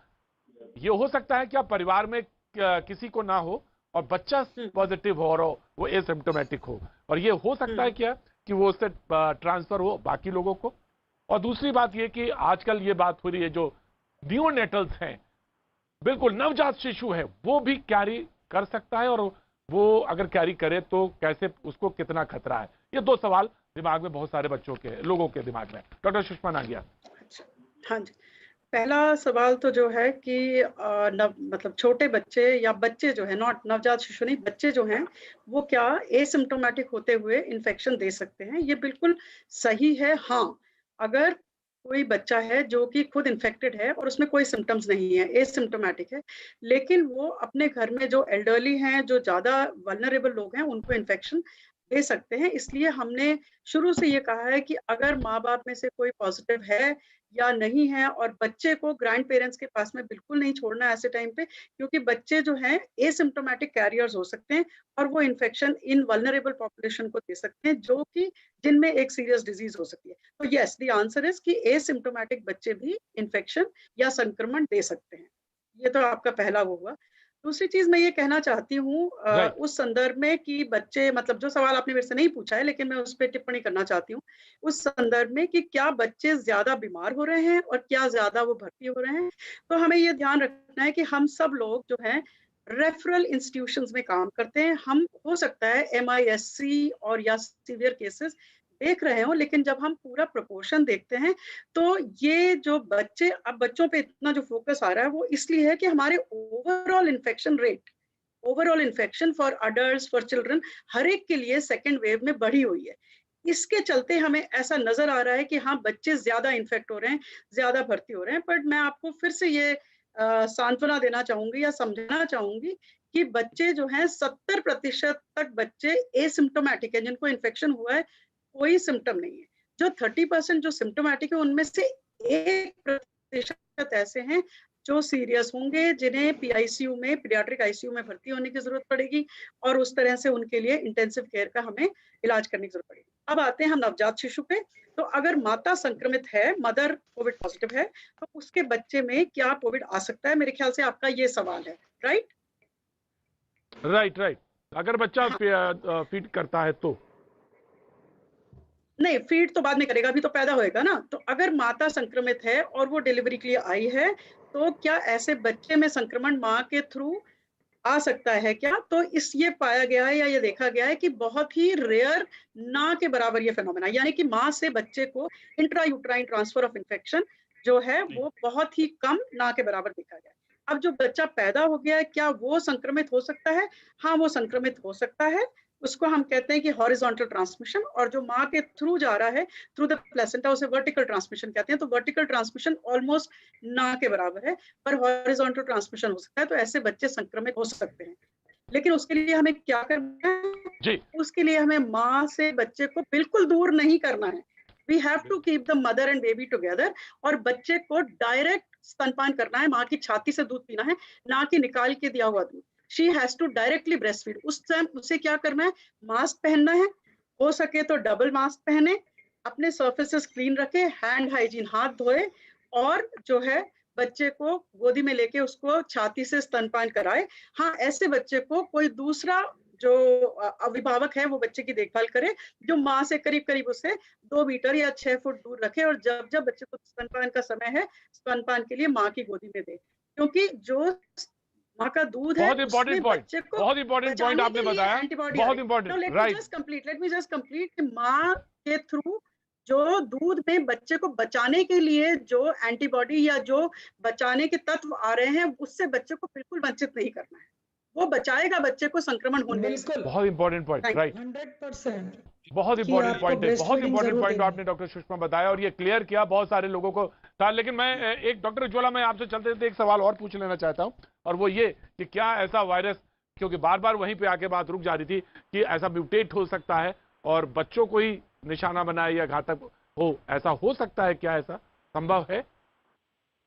ये हो सकता है क्या परिवार में किसी को ना हो और बच्चा पॉजिटिव हो और वो एसिम्प्टोमेटिक हो, और ये हो सकता है क्या कि वो उससे ट्रांसफर हो बाकी लोगों को? और दूसरी बात ये कि आजकल ये बात हो रही है जो नियोनेटल्स हैं, बिल्कुल नवजात शिशु है, वो भी कैरी कर सकता है, और वो अगर कैरी करे तो कैसे, उसको कितना खतरा है? ये दो सवाल दिमाग में बहुत सारे बच्चों के, लोगों के दिमाग में। डॉक्टर सुषमा नागिया। हाँ जी, पहला सवाल तो जो है कि मतलब छोटे बच्चे या बच्चे जो है, नॉट नवजात शिशु नहीं, बच्चे जो हैं वो क्या एसिम्प्टोमेटिक होते हुए इन्फेक्शन दे सकते हैं? ये बिल्कुल सही है। हाँ, अगर कोई बच्चा है जो कि खुद इन्फेक्टेड है और उसमें कोई सिम्टम्स नहीं है, एसिम्प्टोमेटिक है, लेकिन वो अपने घर में जो एल्डरली हैं, जो ज़्यादा वल्नरेबल लोग हैं, उनको इन्फेक्शन दे सकते हैं। इसलिए हमने शुरू से ये कहा है कि अगर माँ-बाप में से कोई पॉजिटिव है या नहीं है, और बच्चे को ग्रैंड पेरेंट्स के पास में बिल्कुल नहीं छोड़ना है ऐसे टाइम पे, क्योंकि बच्चे जो हैं एसिम्प्टोमेटिक कैरियर्स हो सकते हैं और वो इन्फेक्शन इन वल्नरेबल पॉपुलेशन को दे सकते हैं, जो कि जिनमें एक सीरियस डिजीज हो सकती है। तो यस, द आंसर इज कि एसिम्प्टोमेटिक बच्चे भी इन्फेक्शन या संक्रमण दे सकते हैं। ये तो आपका पहला वो हुआ। दूसरी चीज मैं ये कहना चाहती हूँ उस संदर्भ में कि बच्चे, मतलब जो सवाल आपने मेरे से नहीं पूछा है लेकिन मैं उस पर टिप्पणी करना चाहती हूँ, उस संदर्भ में कि क्या बच्चे ज्यादा बीमार हो रहे हैं और क्या ज्यादा वो भर्ती हो रहे हैं। तो हमें ये ध्यान रखना है कि हम सब लोग जो हैं रेफरल इंस्टीट्यूशंस में काम करते हैं। हम हो सकता है MISC और या सीवियर केसेस देख रहे हो, लेकिन जब हम पूरा प्रोपोर्शन देखते हैं तो ये जो बच्चे, अब बच्चों पे इतना जो फोकस आ रहा है वो इसलिए है कि हमारे overall infection rate, overall infection for adults, for children, हर एक के लिए सेकेंड वेव में बढ़ी हुई है। इसके चलते हमें ऐसा नजर आ रहा है कि हाँ, बच्चे ज्यादा इन्फेक्ट हो रहे हैं, ज्यादा भर्ती हो रहे हैं। बट मैं आपको फिर से ये सांत्वना देना चाहूंगी या समझाना चाहूंगी कि बच्चे जो हैं 70% तक बच्चे एसिम्प्टोमेटिक है, जिनको इन्फेक्शन हुआ है कोई सिम्टम नहीं है। जो 30% जो सिम्टोमेटिक है उनमें से 1% ऐसे हैं जो सीरियस होंगे, जिन्हें PICU में, पीडियाट्रिक ICU में भर्ती होने की जरूरत पड़ेगी और उस तरह से उनके लिए इंटेंसिव केयर का हमें इलाज करने की जरूरत पड़ेगी। अब आते हैं हम नवजात शिशु पे। तो अगर माता संक्रमित है, मदर कोविड पॉजिटिव है, तो उसके बच्चे में क्या कोविड आ सकता है? मेरे ख्याल से आपका ये सवाल है, राइट? राइट। अगर बच्चा फीड करता है तो नहीं, फीड तो बाद में करेगा, अभी तो पैदा होएगा ना। तो अगर माता संक्रमित है और वो डिलीवरी के लिए आई है, तो क्या ऐसे बच्चे में संक्रमण माँ के थ्रू आ सकता है क्या? तो ये पाया गया है या ये देखा गया है कि बहुत ही रेयर, ना के बराबर ये फेनोमेना, यानी कि माँ से बच्चे को इंट्रायूट्राइन ट्रांसफर ऑफ इन्फेक्शन जो है वो बहुत ही कम, ना के बराबर देखा गया है। अब जो बच्चा पैदा हो गया है, क्या वो संक्रमित हो सकता है? हाँ, वो संक्रमित हो सकता है। उसको हम कहते हैं कि हॉरिजॉन्टल ट्रांसमिशन, और जो माँ के थ्रू जा रहा है थ्रू द प्लेसेंटा, उसे वर्टिकल ट्रांसमिशन कहते हैं। तो वर्टिकल ट्रांसमिशन ऑलमोस्ट ना के बराबर है, पर हॉरिजॉन्टल ट्रांसमिशन हो सकता है। तो ऐसे बच्चे संक्रमित हो सकते हैं, लेकिन उसके लिए हमें क्या करना है? उसके लिए हमें माँ से बच्चे को बिल्कुल दूर नहीं करना है। We have to keep the mother and baby together, और बच्चे को डायरेक्ट स्तनपान करना है, माँ की छाती से दूध पीना है, ना कि निकाल के दिया हुआ दूध। She has to directly breastfeed। उस टाइम उसे क्या करना है? मास्क पहनना है, हो सके तो डबल मास्क पहने, अपने सर्फेसेस क्लीन रखे, हैंड हाइजीन, हाथ धोए, और जो है बच्चे को गोदी में लेके उसको छाती से स्तनपान कराए। हाँ, ऐसे बच्चे को कोई दूसरा जो अभिभावक है वो बच्चे की देखभाल करे, जो माँ से करीब-करीब उसे 2 मीटर या 6 फुट दूर रखे और जब-जब बच्चे को स्तनपान का समय है, स्तनपान के लिए माँ की गोदी में दे। क्योंकि जो माँ का दूध है बहुत उसमें इंपॉर्टेंट पॉइंट, बच्चे को बहुत इंपॉर्टेंट पॉइंट बचाने आपने के लिए बताया, एंटीबॉडी बहुत आए। इंपॉर्टेंट, तो right. Let me just complete कि माँ के थ्रू जो दूध में बच्चे को बचाने के लिए जो एंटीबॉडी या जो बचाने के तत्व आ रहे हैं, उससे बच्चे को बिल्कुल वंचित नहीं करना है। वो बचाएगा बच्चे को संक्रमण होने से। बिल्कुल बहुत इंपॉर्टेंट पॉइंट, थैंक राइट। 100% बहुत कि इंपॉर्टेंट आपको पॉइंट है, ब्रेस्ट बहुत फीडिंग इंपॉर्टेंट जरूर पॉइंट देनी आपने डॉक्टर सुषमा बताया और ये क्लियर किया बहुत सारे लोगों को था। लेकिन मैं एक डॉक्टर उज्ज्वला, मैं आपसे चलते चलते एक सवाल और पूछ लेना चाहता हूं, और वो ये कि क्या ऐसा वायरस, क्योंकि बार बार वहीं पे आके बात रुक जा रही थी कि ऐसा म्यूटेट हो सकता है और बच्चों को ही निशाना बनाए या घातक हो, ऐसा हो सकता है? क्या ऐसा संभव है?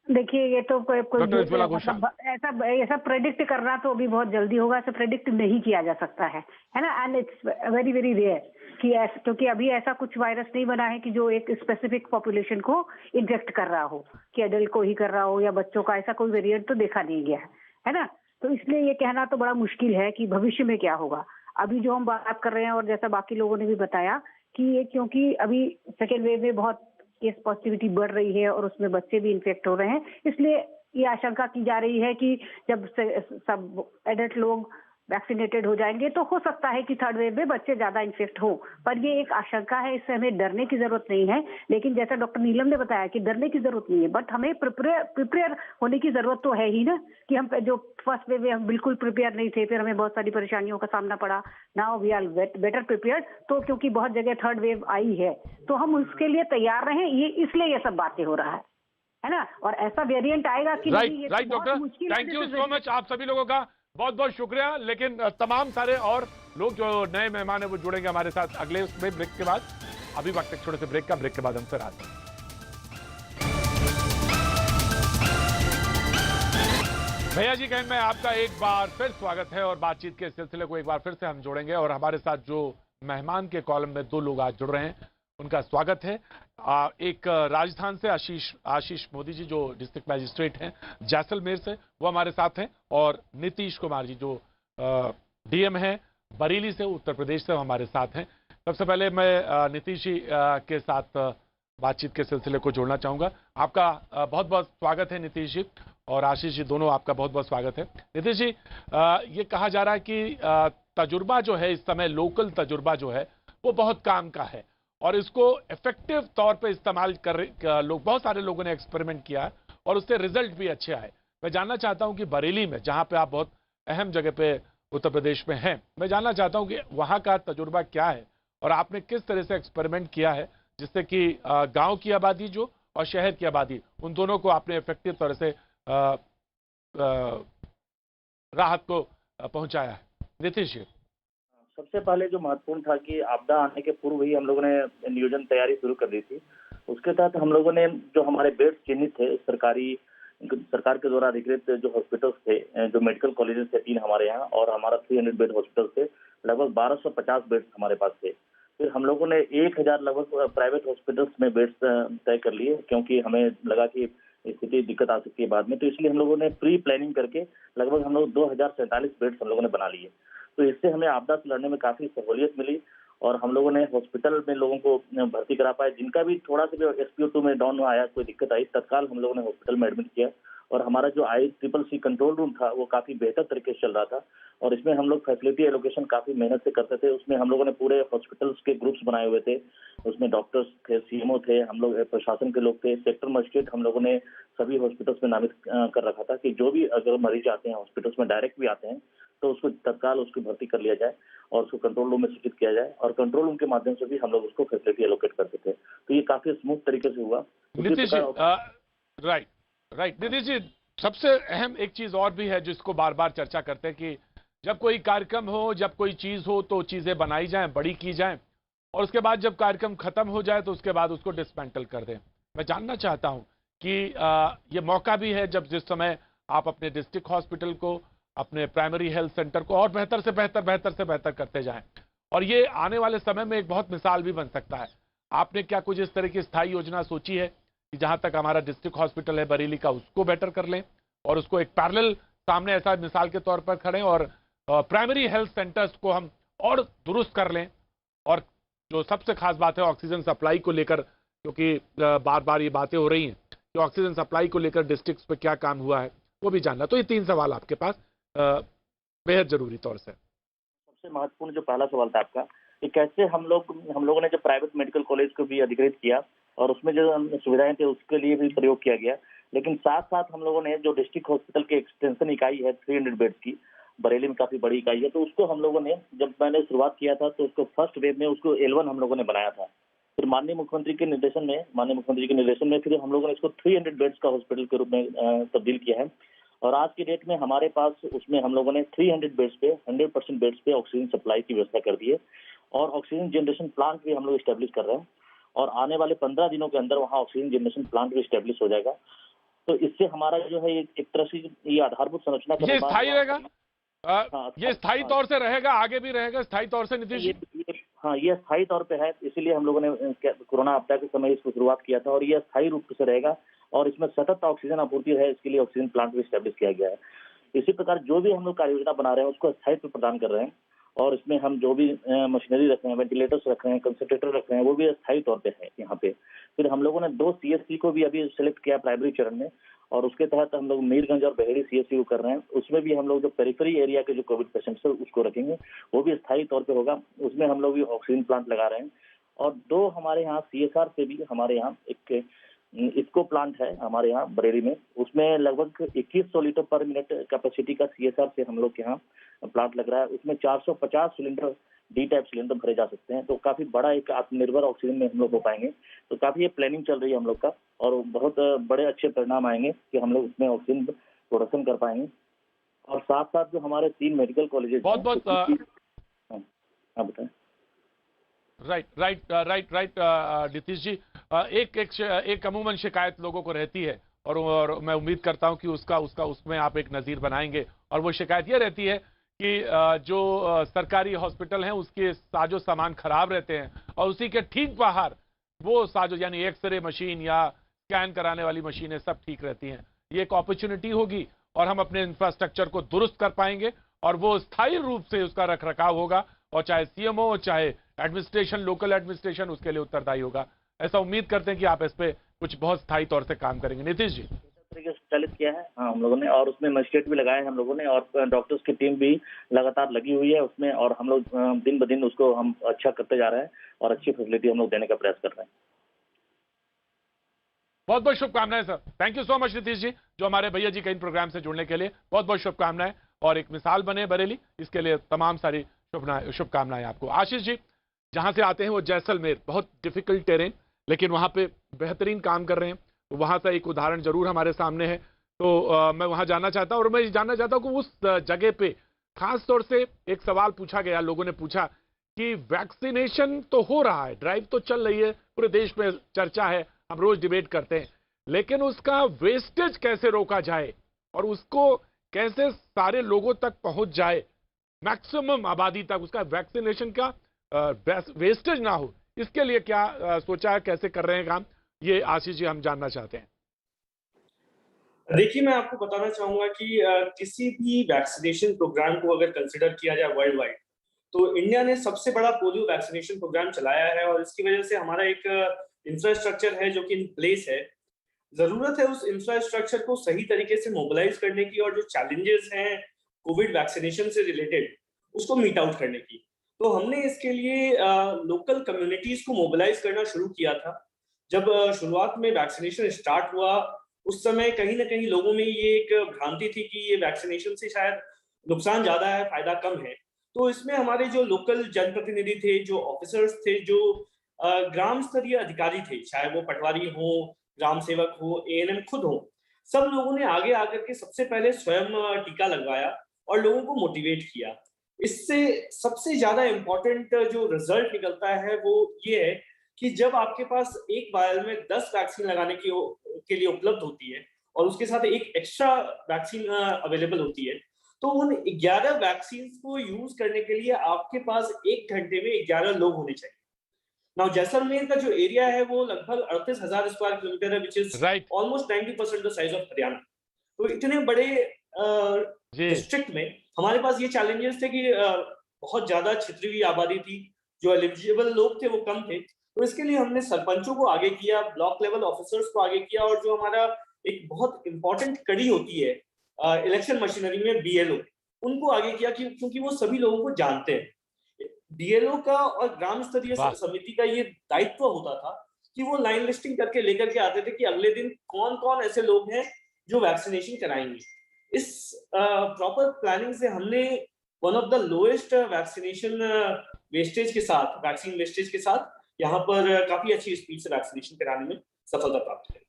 देखिए, ये तो कोई डॉक्टर उज्ज्वला घोषाल। मतलब ऐसा प्रेडिक्ट करना तो अभी बहुत जल्दी होगा, ऐसा प्रेडिक्ट नहीं किया जा सकता है ना। And it's very very rare कि क्योंकि अभी ऐसा कुछ वायरस नहीं बना है कि जो एक स्पेसिफिक पॉपुलेशन को इन्फेक्ट कर रहा हो, कि एडल्ट को ही कर रहा हो या बच्चों का, ऐसा कोई वेरिएंट तो देखा नहीं गया है ना। तो इसलिए ये कहना तो बड़ा मुश्किल है कि भविष्य में क्या होगा। अभी जो हम बात कर रहे हैं और जैसा बाकी लोगों ने भी बताया कि ये क्योंकि अभी सेकेंड वेव में बहुत केस पॉजिटिविटी बढ़ रही है और उसमें बच्चे भी इन्फेक्ट हो रहे हैं, इसलिए ये आशंका की जा रही है कि जब सब एडल्ट लोग वैक्सीनेटेड हो जाएंगे तो हो सकता है कि थर्ड वेव में बच्चे ज्यादा इन्फेक्ट हो। पर ये एक आशंका है, इससे हमें डरने की जरूरत नहीं है। लेकिन जैसा डॉक्टर नीलम ने बताया कि डरने की जरूरत नहीं है, बट हमें प्रिपेयर होने की जरूरत तो है ही ना, कि हम जो फर्स्ट वेव में हम बिल्कुल प्रिपेयर नहीं थे, फिर हमें बहुत सारी परेशानियों का सामना पड़ा। Now we are better prepared. तो क्योंकि बहुत जगह थर्ड वेव आई है तो हम उसके लिए तैयार रहें, ये इसलिए ये सब बातें हो रहा है ना। और ऐसा वेरिएंट आएगा कि right right doctor, thank you so much. आप सभी लोगों का बहुत बहुत शुक्रिया। लेकिन तमाम सारे और लोग जो नए मेहमान है वो जुड़ेंगे हमारे साथ अगले उसमें ब्रेक के बाद। अभी वक्त एक छोटे से ब्रेक का, ब्रेक के बाद हम फिर आते हैं। भैया जी कहने में आपका एक बार फिर स्वागत है और बातचीत के सिलसिले को एक बार फिर से हम जोड़ेंगे। और हमारे साथ जो मेहमान के कॉलम में 2 लोग आज जुड़ रहे हैं उनका स्वागत है। एक राजस्थान से आशीष मोदी जी जो डिस्ट्रिक्ट मैजिस्ट्रेट हैं जैसलमेर से, वो हमारे साथ हैं। और नीतीश कुमार जी जो डीएम हैं बरेली से, उत्तर प्रदेश से, वो हमारे साथ हैं। सबसे पहले मैं नीतीश जी के साथ बातचीत के सिलसिले को जोड़ना चाहूंगा। आपका बहुत बहुत स्वागत है नीतीश जी, और आशीष जी दोनों आपका बहुत बहुत स्वागत है। नीतीश जी, ये कहा जा रहा है कि तजुर्बा जो है इस समय, लोकल तजुर्बा जो है वो बहुत काम का है और इसको इफेक्टिव तौर पे इस्तेमाल कर लोग, बहुत सारे लोगों ने एक्सपेरिमेंट किया है और उससे रिजल्ट भी अच्छे आए। मैं जानना चाहता हूं कि बरेली में, जहां पे आप बहुत अहम जगह पे उत्तर प्रदेश में हैं, मैं जानना चाहता हूं कि वहां का तजुर्बा क्या है और आपने किस तरह से एक्सपेरिमेंट किया है जिससे कि गांव की आबादी जो और शहर की आबादी, उन दोनों को आपने इफेक्टिव तरह से राहत को पहुंचाया है। नीतीश जी, सबसे पहले जो महत्वपूर्ण था कि आपदा आने के पूर्व ही हम लोगों ने नियोजन तैयारी शुरू कर दी थी। उसके तहत हम लोगों ने जो हमारे बेड्स चिन्हित थे, सरकार के द्वारा अधिकृत जो हॉस्पिटल्स थे, जो मेडिकल कॉलेजेस थे 3 हमारे यहाँ, और हमारा 300 बेड हॉस्पिटल थे, लगभग 1250 बेड्स हमारे पास थे। फिर हम लोगों ने 1000 लगभग प्राइवेट हॉस्पिटल्स में बेड्स तय कर लिए, क्योंकि हमें लगा कि स्थिति दिक्कत आ सकती है बाद में। तो इसलिए हम लोगों ने प्री प्लानिंग करके लगभग हम लोग 2047 बेड्स हम लोगों ने बना लिए। तो इससे हमें आपदा से लड़ने में काफी सहूलियत मिली और हम लोगों ने हॉस्पिटल में लोगों को भर्ती करा पाए। जिनका भी थोड़ा सा भी SpO2 में डाउन आया, कोई दिक्कत आई, तत्काल हम लोगों ने हॉस्पिटल में एडमिट किया। और हमारा जो ICCC कंट्रोल रूम था वो काफी बेहतर तरीके से चल रहा था और इसमें हम लोग फैसिलिटी एलोकेशन काफी मेहनत से करते थे। उसमें हम लोगों ने पूरे हॉस्पिटल्स के ग्रुप्स बनाए हुए थे, उसमें डॉक्टर्स थे, CMO थे, हम लोग प्रशासन के लोग थे, सेक्टर मजिस्ट्रेट हम लोगों ने सभी हॉस्पिटल्स में नामित कर रखा था कि जो भी अगर मरीज आते हैं हॉस्पिटल्स में, डायरेक्ट भी आते हैं, तो उसको तत्काल उसकी भर्ती कर लिया जाए और उसको कंट्रोल रूम में सूचित किया जाए और कंट्रोल रूम के माध्यम से भी हम लोग उसको फैसिलिटी एलोकेट करते थे। तो ये काफी स्मूथ तरीके से हुआ। नीतीश जी, राइट नीतीश जी, सबसे अहम एक चीज और भी है जिसको बार बार चर्चा करते हैं कि जब कोई कार्यक्रम हो, जब कोई चीज हो तो चीजें बनाई जाएं, बड़ी की जाएं और उसके बाद जब कार्यक्रम खत्म हो जाए तो उसके बाद उसको डिसमेंटल कर दें। मैं जानना चाहता हूं कि ये मौका भी है जब जिस समय आप अपने डिस्ट्रिक्ट हॉस्पिटल को, अपने प्राइमरी हेल्थ सेंटर को और बेहतर से बेहतर करते जाएं और ये आने वाले समय में एक बहुत मिसाल भी बन सकता है। आपने क्या कुछ इस तरह की स्थायी योजना सोची है कि जहां तक हमारा डिस्ट्रिक्ट हॉस्पिटल है बरेली का उसको बेटर कर लें और उसको एक पैरेलल सामने ऐसा मिसाल के तौर पर खड़े और प्राइमरी हेल्थ सेंटर्स को हम और दुरुस्त कर लें। और जो सबसे खास बात है ऑक्सीजन सप्लाई को लेकर, क्योंकि बार बार ये बातें हो रही हैं कि ऑक्सीजन सप्लाई को लेकर डिस्ट्रिक्ट्स पे क्या काम हुआ है वो भी जानना। तो ये 3 सवाल आपके पास बेहद जरूरी तौर से। सबसे महत्वपूर्ण जो पहला सवाल था आपका कि कैसे हम लोगों ने जो प्राइवेट मेडिकल कॉलेज को भी अधिकृत किया और उसमें जो सुविधाएं थे उसके लिए भी प्रयोग किया गया, लेकिन साथ साथ हम लोगों ने जो डिस्ट्रिक्ट हॉस्पिटल की एक्सटेंशन इकाई है 300 बेड्स की, बरेली में काफी बड़ी इकाई है, तो उसको हम लोगों ने, जब मैंने शुरुआत किया था तो उसको फर्स्ट वेव में उसको L1 हम लोगों ने बनाया था। फिर माननीय मुख्यमंत्री के निर्देशन में फिर हम लोगों ने इसको 300 बेड्स का हॉस्पिटल के रूप में तब्दील किया है। और आज की डेट में हमारे पास उसमें हम लोगों ने 300 बेड्स पे 100% बेड्स पे ऑक्सीजन सप्लाई की व्यवस्था कर दी है और ऑक्सीजन जनरेशन प्लांट भी हम लोग स्टैब्लिश कर रहे हैं और आने वाले 15 दिनों के अंदर वहाँ ऑक्सीजन जनरेशन प्लांट भी स्टैब्लिश हो जाएगा। तो इससे हमारा जो है एक तरह से ये आधारभूत संरचना ये स्थायी रहेगा, हाँ, ये स्थायी तौर से रहेगा, आगे भी रहेगा स्थायी तौर से नीतीश जी? हाँ, ये स्थायी तौर पे है, इसीलिए हम लोगों ने कोरोना आपदा के समय इसको शुरुआत किया था और ये स्थायी रूप से रहेगा और इसमें सतत ऑक्सीजन आपूर्ति है, इसके लिए ऑक्सीजन प्लांट भी स्टैब्लिश किया गया है। इसी प्रकार जो भी हम लोग कार्य योजना बना रहे हैं उसको स्थायित्व प्रदान कर रहे हैं और इसमें हम जो भी मशीनरी रख रहे हैं, वेंटिलेटर्स रख रहे हैं, कंसंट्रेटर रख रहे हैं, वो भी स्थायी तौर पे है यहाँ पे। फिर हम लोगों ने 2 CSC को भी अभी सेलेक्ट किया प्राइमरी चरण में और उसके तहत हम लोग मीरगंज और बहेड़ी CSC को कर रहे हैं। उसमें भी हम लोग जो पेरिफेरी एरिया के जो कोविड पेशेंट्स है उसको रखेंगे, वो भी स्थायी तौर पे होगा। उसमें हम लोग भी ऑक्सीजन प्लांट लगा रहे हैं और 2 हमारे यहाँ CSR से भी हमारे यहाँ एक इसको प्लांट है हमारे यहाँ बरेली में, उसमें लगभग 2100 लीटर पर मिनट कैपेसिटी का CSR से हम लोग के यहाँ प्लांट लग रहा है। उसमें 450 सिलेंडर D टाइप सिलेंडर भरे जा सकते हैं, तो काफी बड़ा एक आत्मनिर्भर ऑक्सीजन में हम लोग हो पाएंगे। तो काफी ये प्लानिंग चल रही है हम लोग का और बहुत बड़े अच्छे परिणाम आएंगे कि हम लोग इसमें ऑक्सीजन प्रोडक्शन कर पाएंगे। और साथ साथ जो हमारे 3 मेडिकल कॉलेजेस बहुत हाँ बताएं। राइट नीतीश जी, एक अमूमन शिकायत लोगों को रहती है और मैं उम्मीद करता हूं कि उसमें आप एक नजीर बनाएंगे और वो शिकायत ये रहती है कि जो सरकारी हॉस्पिटल हैं उसके साजो सामान खराब रहते हैं और उसी के ठीक बाहर वो साजो यानी एक्सरे मशीन या स्कैन कराने वाली मशीनें सब ठीक रहती हैं। ये एक अपॉर्चुनिटी होगी और हम अपने इंफ्रास्ट्रक्चर को दुरुस्त कर पाएंगे और वो स्थायी रूप से उसका रखरखाव होगा और चाहे CMO चाहे एडमिनिस्ट्रेशन, लोकल एडमिनिस्ट्रेशन उसके लिए उत्तरदायी होगा। ऐसा उम्मीद करते हैं कि आप इस पे कुछ बहुत स्थायी तौर से काम करेंगे। नीतीश जी, तरीके से संचालित किया है हाँ हम लोगों ने और उसमें मजिस्ट्रेट भी लगाए हैं हम लोगों ने और डॉक्टर्स की टीम भी लगातार लगी हुई है उसमें और हम लोग दिन ब दिन उसको हम अच्छा करते जा रहे हैं और अच्छी फैसिलिटी हम लोग देने का प्रयास कर रहे हैं। बहुत बहुत शुभकामनाएं sir. Thank you so much Nitish ji, जो हमारे भैया जी के इन प्रोग्राम से जुड़ने के लिए बहुत बहुत शुभकामनाएं और एक मिसाल बने बरेली, इसके लिए तमाम सारी शुभकामनाएं आपको। आशीष जी, जहां से आते हैं वो जैसलमेर, बहुत डिफिकल्ट टेरेन, लेकिन वहां पे बेहतरीन काम कर रहे हैं। तो वहां से एक उदाहरण जरूर हमारे सामने है, तो मैं वहां जानना चाहता हूं और मैं जानना चाहता हूं कि उस जगह पे खास तौर से एक सवाल पूछा गया, लोगों ने पूछा कि वैक्सीनेशन तो हो रहा है, ड्राइव तो चल रही है, पूरे देश में चर्चा है, हम रोज डिबेट करते हैं, लेकिन उसका वेस्टेज कैसे रोका जाए और उसको कैसे सारे लोगों तक पहुंच जाए, मैक्सिमम आबादी तक उसका वैक्सीनेशन का वेस्टेज ना हो, इसके लिए क्या सोचा है, कैसे कर रहे हैं काम, ये आशीष जी हम जानना चाहते हैं। देखिए, मैं आपको बताना चाहूंगा कि किसी भी वैक्सीनेशन प्रोग्राम को अगर कंसिडर किया जाए वर्ल्ड वाइड, तो इंडिया ने सबसे बड़ा पोलियो वैक्सीनेशन प्रोग्राम चलाया है और इसकी वजह से हमारा एक इंफ्रास्ट्रक्चर है जो कि इन प्लेस है। जरूरत है उस इंफ्रास्ट्रक्चर को सही तरीके से मोबिलाइज करने की और जो चैलेंजेस हैं कोविड वैक्सीनेशन से रिलेटेड उसको मीट आउट करने की। तो हमने इसके लिए लोकल कम्युनिटीज को मोबिलाइज करना शुरू किया था। जब शुरुआत में वैक्सीनेशन स्टार्ट हुआ उस समय कहीं ना कहीं लोगों में ये एक भ्रांति थी कि ये वैक्सीनेशन से शायद नुकसान ज्यादा है, फायदा कम है। तो इसमें हमारे जो लोकल जनप्रतिनिधि थे, जो ऑफिसर्स थे, जो ग्राम स्तरीय अधिकारी थे, चाहे वो पटवारी हो, ग्राम सेवक हो, ANM खुद हो, सब लोगों ने आगे आकर के सबसे पहले स्वयं टीका लगवाया और लोगों को मोटिवेट किया। इससे सबसे ज्यादा इम्पोर्टेंट जो रिजल्ट निकलता है वो ये है कि जब आपके पास एक वायल में 10 वैक्सीन लगाने के लिए उपलब्ध होती है और उसके साथ एक एक्स्ट्रा वैक्सीन अवेलेबल होती है, तो उन 11 वैक्सीन को यूज करने के लिए आपके पास 1 घंटे में 11 लोग होने चाहिए। नाउ जैसलमेर का जो एरिया है वो लगभग 38,000 स्क्वायर किलोमीटर है, which is almost 90% the size of Haryana. तो इतने बड़े डिस्ट्रिक्ट में हमारे पास ये चैलेंजेस थे कि बहुत ज्यादा छितरी हुई आबादी थी, जो एलिजिबल लोग थे वो कम थे। तो इसके लिए हमने सरपंचों को आगे किया, ब्लॉक लेवल ऑफिसर्स को आगे किया, और जो हमारा एक बहुत इंपॉर्टेंट कड़ी होती है इलेक्शन मशीनरी में, बीएलओ, उनको आगे किया क्योंकि वो सभी लोगों को जानते हैं। बीएलओ का और ग्राम स्तरीय समिति का ये दायित्व होता था कि वो लाइन लिस्टिंग करके लेकर के आते थे कि अगले दिन कौन कौन ऐसे लोग हैं जो वैक्सीनेशन कराएंगे। इस प्रॉपर प्लानिंग से हमने one of the lowest vaccination wastage के साथ, वैक्सीन वेस्टेज के साथ यहाँ पर काफी अच्छी स्पीड से वैक्सीनेशन कराने में सफलता प्राप्त करी।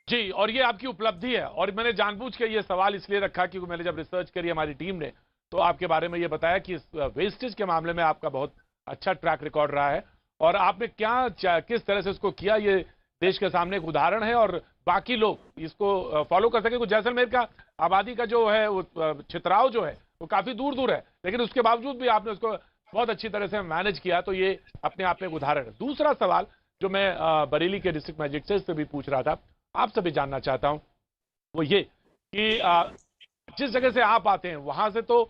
जी, और ये आपकी उपलब्धि है। और मैंने जानबूझ के ये सवाल इसलिए रखा क्योंकि मैंने जब रिसर्च करी हमारी टीम ने, तो आपके बारे में ये बताया कि वेस्टेज के मामले में आपका बहुत अच्छा ट्रैक रिकॉर्ड रहा है, और आपने किस तरह से उसको किया, ये देश के सामने एक उदाहरण है, और बाकी लोग इसको फॉलो कर सके। कुछ जैसलमेर का आबादी का जो है वो छितराव जो है वो काफी दूर दूर है, लेकिन उसके बावजूद भी आपने उसको बहुत अच्छी तरह से मैनेज किया, तो ये अपने आप में एक उदाहरण है। दूसरा सवाल जो मैं बरेली के डिस्ट्रिक्ट मजिस्ट्रेट से भी पूछ रहा था, आपसे भी जानना चाहता हूं, वो ये कि जिस जगह से आप आते हैं वहां से तो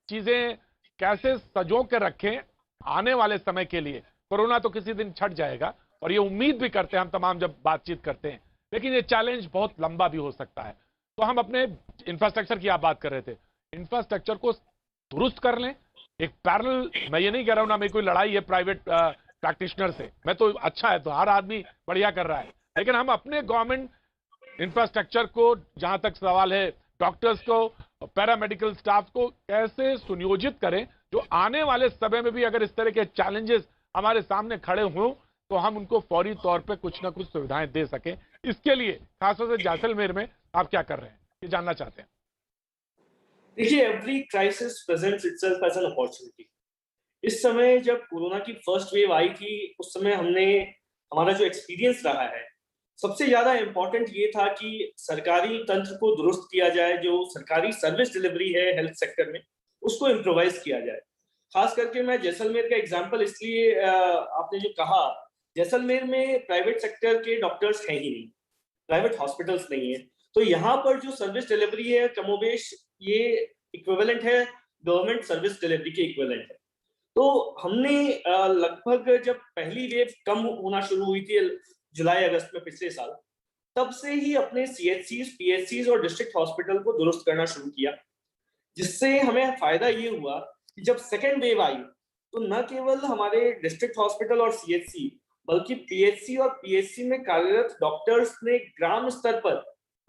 चीजें कैसे सजो के रखें आने वाले समय के लिए। कोरोना तो किसी दिन छट जाएगा, और ये उम्मीद भी करते हैं हम तमाम जब बातचीत करते हैं, लेकिन ये चैलेंज बहुत लंबा भी हो सकता है। तो हम अपने इंफ्रास्ट्रक्चर की आप बात कर रहे थे, इंफ्रास्ट्रक्चर को दुरुस्त कर लें एक पैरेलल। मैं ये नहीं कह रहा हूं ना मेरी कोई लड़ाई है प्राइवेट प्रैक्टिशनर से, मैं तो अच्छा है तो हर आदमी बढ़िया कर रहा है, लेकिन हम अपने गवर्नमेंट इंफ्रास्ट्रक्चर को, जहां तक सवाल है डॉक्टर्स को, पैरामेडिकल स्टाफ को कैसे सुनियोजित करें जो आने वाले समय में भी अगर इस तरह के चैलेंजेस हमारे सामने खड़े हों तो हम उनको फौरी तौर पे कुछ ना कुछ सुविधाएं दे सकें। इसके लिए खासतौर से जैसलमेर में आप क्या कर रहे हैं, ये जानना चाहते हैं। देखिए, every crisis presents itself as an opportunity. इस समय जब कोरोना की फर्स्ट वेव आई थी, उस समय हमारा जो एक्सपीरियंस रहा है, सबसे ज्यादा इंपॉर्टेंट ये था कि सरकारी तंत्र को दुरुस्त किया जाए, जो सरकारी सर्विस डिलीवरी है हेल्थ सेक्टर में उसको इम्प्रोवाइज किया जाए। खास करके मैं जैसलमेर का एग्जांपल इसलिए, आपने जो कहा, जैसलमेर में प्राइवेट सेक्टर के डॉक्टर्स हैं ही नहीं, प्राइवेट हॉस्पिटल्स नहीं है, तो यहाँ पर जो सर्विस डिलीवरी है कमोबेश ये इक्विवेलेंट है, गवर्नमेंट सर्विस डिलीवरी के इक्विवेलेंट है। तो हमने लगभग जब पहली वेव कम होना शुरू हुई थी जुलाई अगस्त में पिछले साल, तब से ही अपने CHCs, PHCs और डिस्ट्रिक्ट हॉस्पिटल को दुरुस्त करना शुरू किया, जिससे हमें फायदा ये हुआ कि जब सेकेंड वेव आई तो न केवल हमारे डिस्ट्रिक्ट हॉस्पिटल और CHC बल्कि PHC और PHC में कार्यरत डॉक्टर्स ने ग्राम स्तर पर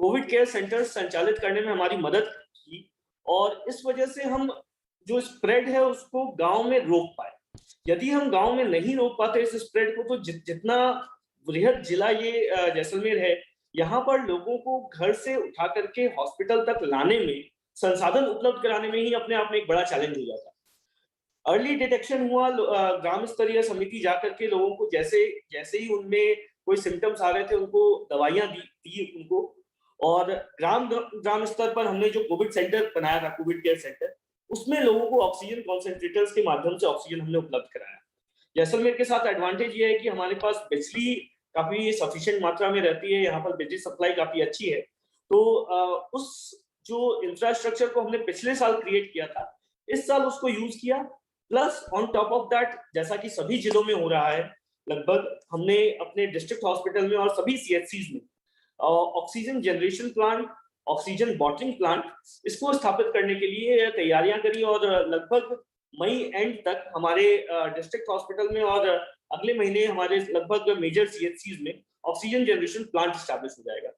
कोविड केयर सेंटर संचालित करने में हमारी मदद की, और इस वजह से हम जो स्प्रेड है उसको गांव में रोक पाए। यदि हम गांव में नहीं रोक पाते इस स्प्रेड को, तो जितना बृहद जिला ये जैसलमेर है, यहाँ पर लोगों को घर से उठा करके हॉस्पिटल तक लाने में, संसाधन उपलब्ध कराने में ही अपने आप में एक बड़ा चैलेंज हो जाता। अर्ली डिटेक्शन हुआ, ग्राम स्तरीय समिति जाकर के लोगों को जैसे ही उनमें कोई सिम्टम्स आ रहे थे उनको दवाइयां दी उनको, और ग्राम स्तर पर हमने जो कोविड सेंटर बनाया था, कोविड केयर सेंटर, उसमें लोगों को ऑक्सीजन कॉन्सेंट्रेटर्स के माध्यम से ऑक्सीजन हमने उपलब्ध कराया। जैसलमेर के साथ एडवांटेज ये है कि हमारे पास बिजली काफी सफिशिएंट मात्रा में रहती है, यहाँ पर बिजली सप्लाई काफी अच्छी है, तो उस जो इंफ्रास्ट्रक्चर को हमने पिछले साल क्रिएट किया था, इस साल उसको यूज किया। Plus on top of that, जैसा कि सभी जिलों में हो रहा है, लगभग हमने अपने डिस्ट्रिक्ट हॉस्पिटल में और सभी CHCs में oxygen generation plant, oxygen bottling plant, इसको स्थापित करने के लिए तैयारियां करी, और लगभग मई एंड तक हमारे डिस्ट्रिक्ट हॉस्पिटल में और अगले महीने हमारे लगभग मेजर CHCs में ऑक्सीजन जनरेशन प्लांट स्टैब्लिश हो जाएगा।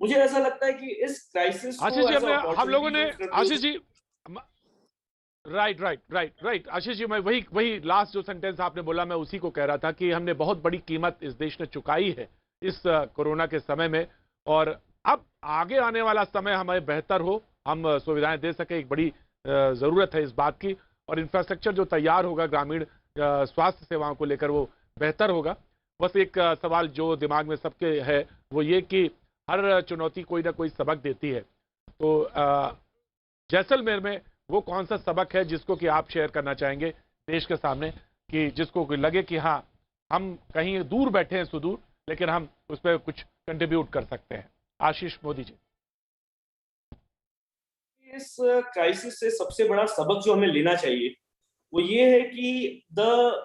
मुझे ऐसा लगता है कि इस क्राइसिस को हम लोगों ने, आशीष जी, राइट आशीष जी, मैं वही लास्ट जो सेंटेंस आपने बोला मैं उसी को कह रहा था कि हमने बहुत बड़ी कीमत इस देश ने चुकाई है इस कोरोना के समय में, और अब आगे आने वाला समय हमें बेहतर हो, हम सुविधाएं दे सके, एक बड़ी जरूरत है इस बात की। और इंफ्रास्ट्रक्चर जो तैयार होगा ग्रामीण स्वास्थ्य सेवाओं को लेकर वो बेहतर होगा। बस एक सवाल जो दिमाग में सबके है वो ये कि हर चुनौती कोई ना कोई सबक देती है, तो जैसलमेर में वो कौन सा सबक है जिसको कि आप शेयर करना चाहेंगे देश के सामने कि जिसको लगे कि हाँ हम कहीं दूर बैठे हैं सुदूर, लेकिन हम उस पर कुछ कंट्रीब्यूट कर सकते हैं। आशीष मोदी जी। इस क्राइसिस से सबसे बड़ा सबक जो हमें लेना चाहिए वो ये है कि the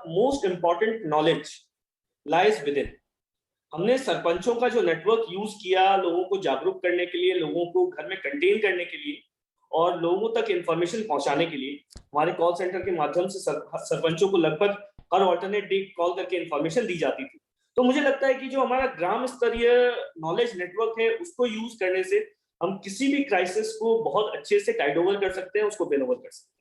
most important knowledge lies with in. हमने सरपंचों का जो नेटवर्क यूज किया लोगों को जागरूक करने के लिए, लोगों को घर में कंटेन करने के लिए और लोगों तक इंफॉर्मेशन पहुंचाने के लिए, हमारे कॉल सेंटर के माध्यम से सरपंचों को लगभग हर ऑल्टरनेट डे कॉल करके इंफॉर्मेशन दी जाती थी। तो मुझे लगता है कि जो हमारा ग्राम स्तरीय नॉलेज नेटवर्क है उसको यूज करने से हम किसी भी क्राइसिस को बहुत अच्छे से टाइड ओवर कर सकते हैं, उसको बेन ओवर कर सकते हैं।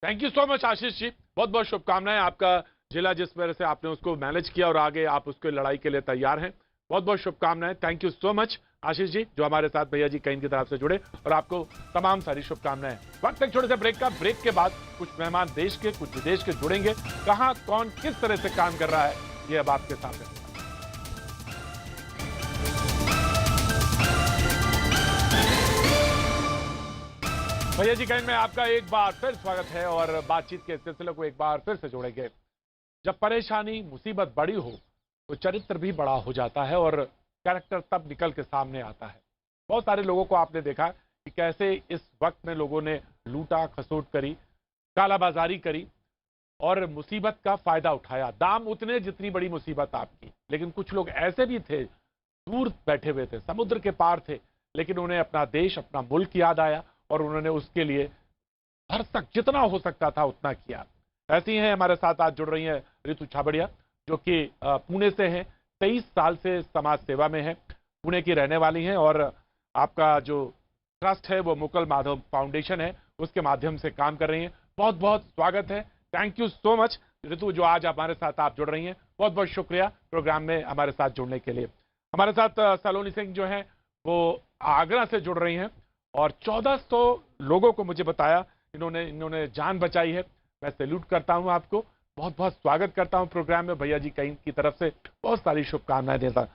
Thank you so much Ashish ji, बहुत बहुत शुभकामनाएं। आपका जिला जिस तरह से आपने उसको मैनेज किया और आगे आप उसके लड़ाई के लिए तैयार हैं, बहुत बहुत शुभकामनाएं। Thank you so much Ashish ji जो हमारे साथ भैया जी कहीं की तरफ से जुड़े, और आपको तमाम सारी शुभकामनाएं। वक्त एक छोटे से ब्रेक का, ब्रेक के बाद कुछ मेहमान देश के कुछ विदेश के जुड़ेंगे। कहां कौन किस तरह से काम कर रहा है ये अब आपके सामने। भैया जी कहीं में आपका एक बार फिर स्वागत है और बातचीत के सिलसिले को एक बार फिर से जोड़ेंगे। जब परेशानी मुसीबत बड़ी हो तो चरित्र भी बड़ा हो जाता है और कैरेक्टर तब निकल के सामने आता है। बहुत सारे लोगों को आपने देखा कि कैसे इस वक्त में लोगों ने लूटा खसोट करी, कालाबाजारी करी और मुसीबत का फायदा उठाया। दाम उतने जितनी बड़ी मुसीबत आपकी, लेकिन कुछ लोग ऐसे भी थे दूर बैठे हुए थे, समुद्र के पार थे, लेकिन उन्हें अपना देश अपना मुल्क याद आया और उन्होंने उसके लिए भरसक जितना हो सकता था उतना किया। ऐसी हैं हमारे साथ आज जुड़ रही हैं रितु छाबड़िया जो कि पुणे से हैं, 23 साल से समाज सेवा में है, पुणे की रहने वाली हैं और आपका जो ट्रस्ट है वो मुकुल माधव फाउंडेशन है, उसके माध्यम से काम कर रही हैं। बहुत बहुत स्वागत है, thank you so much Ritu जो आज हमारे साथ आप जुड़ रही हैं। बहुत बहुत शुक्रिया प्रोग्राम में हमारे साथ जुड़ने के लिए। हमारे साथ सलोनी सिंह जो है वो आगरा से जुड़ रही हैं और 1400 लोगों को मुझे बताया इन्होंने जान बचाई है। मैं सैल्यूट करता हूं आपको, बहुत बहुत स्वागत करता हूं प्रोग्राम में। भैया जी कहीं की तरफ से बहुत सारी शुभकामनाएं देता।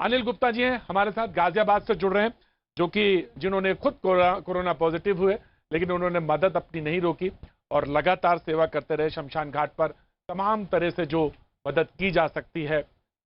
अनिल गुप्ता जी हैं हमारे साथ, गाजियाबाद से जुड़ रहे हैं, जो कि जिन्होंने खुद कोरोना पॉजिटिव हुए लेकिन उन्होंने मदद अपनी नहीं रोकी और लगातार सेवा करते रहे। शमशान घाट पर तमाम तरह से जो मदद की जा सकती है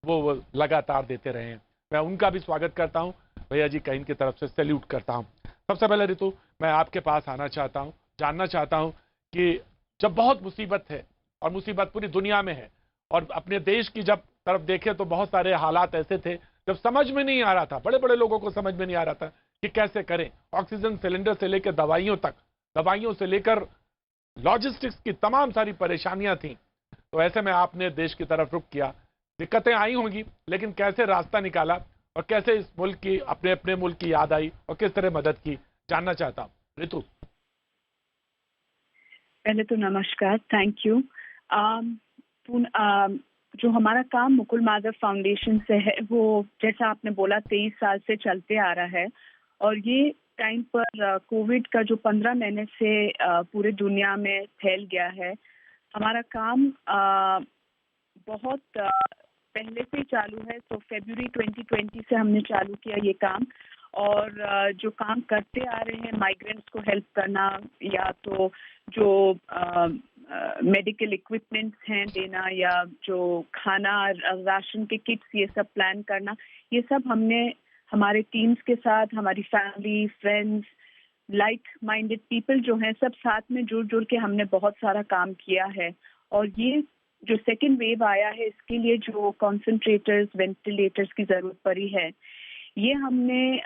वो लगातार देते रहे हैं। मैं उनका भी स्वागत करता हूँ, भैया जी कहीं की तरफ से सैल्यूट करता हूँ। सबसे पहले रितु मैं आपके पास आना चाहता हूं, जानना चाहता हूं कि जब बहुत मुसीबत है और मुसीबत पूरी दुनिया में है और अपने देश की जब तरफ देखें तो बहुत सारे हालात ऐसे थे जब समझ में नहीं आ रहा था, बड़े बड़े लोगों को समझ में नहीं आ रहा था कि कैसे करें। ऑक्सीजन सिलेंडर से लेकर दवाइयों तक, दवाइयों से लेकर लॉजिस्टिक्स की तमाम सारी परेशानियां थी। तो ऐसे में आपने देश की तरफ रुख किया, दिक्कतें आई होंगी लेकिन कैसे रास्ता निकाला और कैसे इस मुल्क की अपने अपने मुल्क की याद आई और किस तरह मदद की, जानना चाहता हूं रितु। पहले तो नमस्कार, थैंक यू। जो हमारा काम मुकुल माधव फाउंडेशन से है वो जैसा आपने बोला 23 साल से चलते आ रहा है और ये टाइम पर कोविड का जो 15 महीने से पूरे दुनिया में फैल गया है, हमारा काम बहुत पहले से ही चालू है। तो फरवरी 2020 से हमने चालू किया ये काम और जो काम करते आ रहे हैं माइग्रेंट्स को हेल्प करना या तो जो मेडिकल इक्विपमेंट्स हैं देना या जो खाना राशन के किट्स ये सब प्लान करना, ये सब हमने हमारे टीम्स के साथ, हमारी family friends like minded people जो हैं सब साथ में जुड़ के हमने बहुत सारा काम किया है। और ये जो सेकेंड वेव आया है इसके लिए जो कॉन्सेंट्रेटर्स वेंटिलेटर्स की जरूरत पड़ी है, ये हमने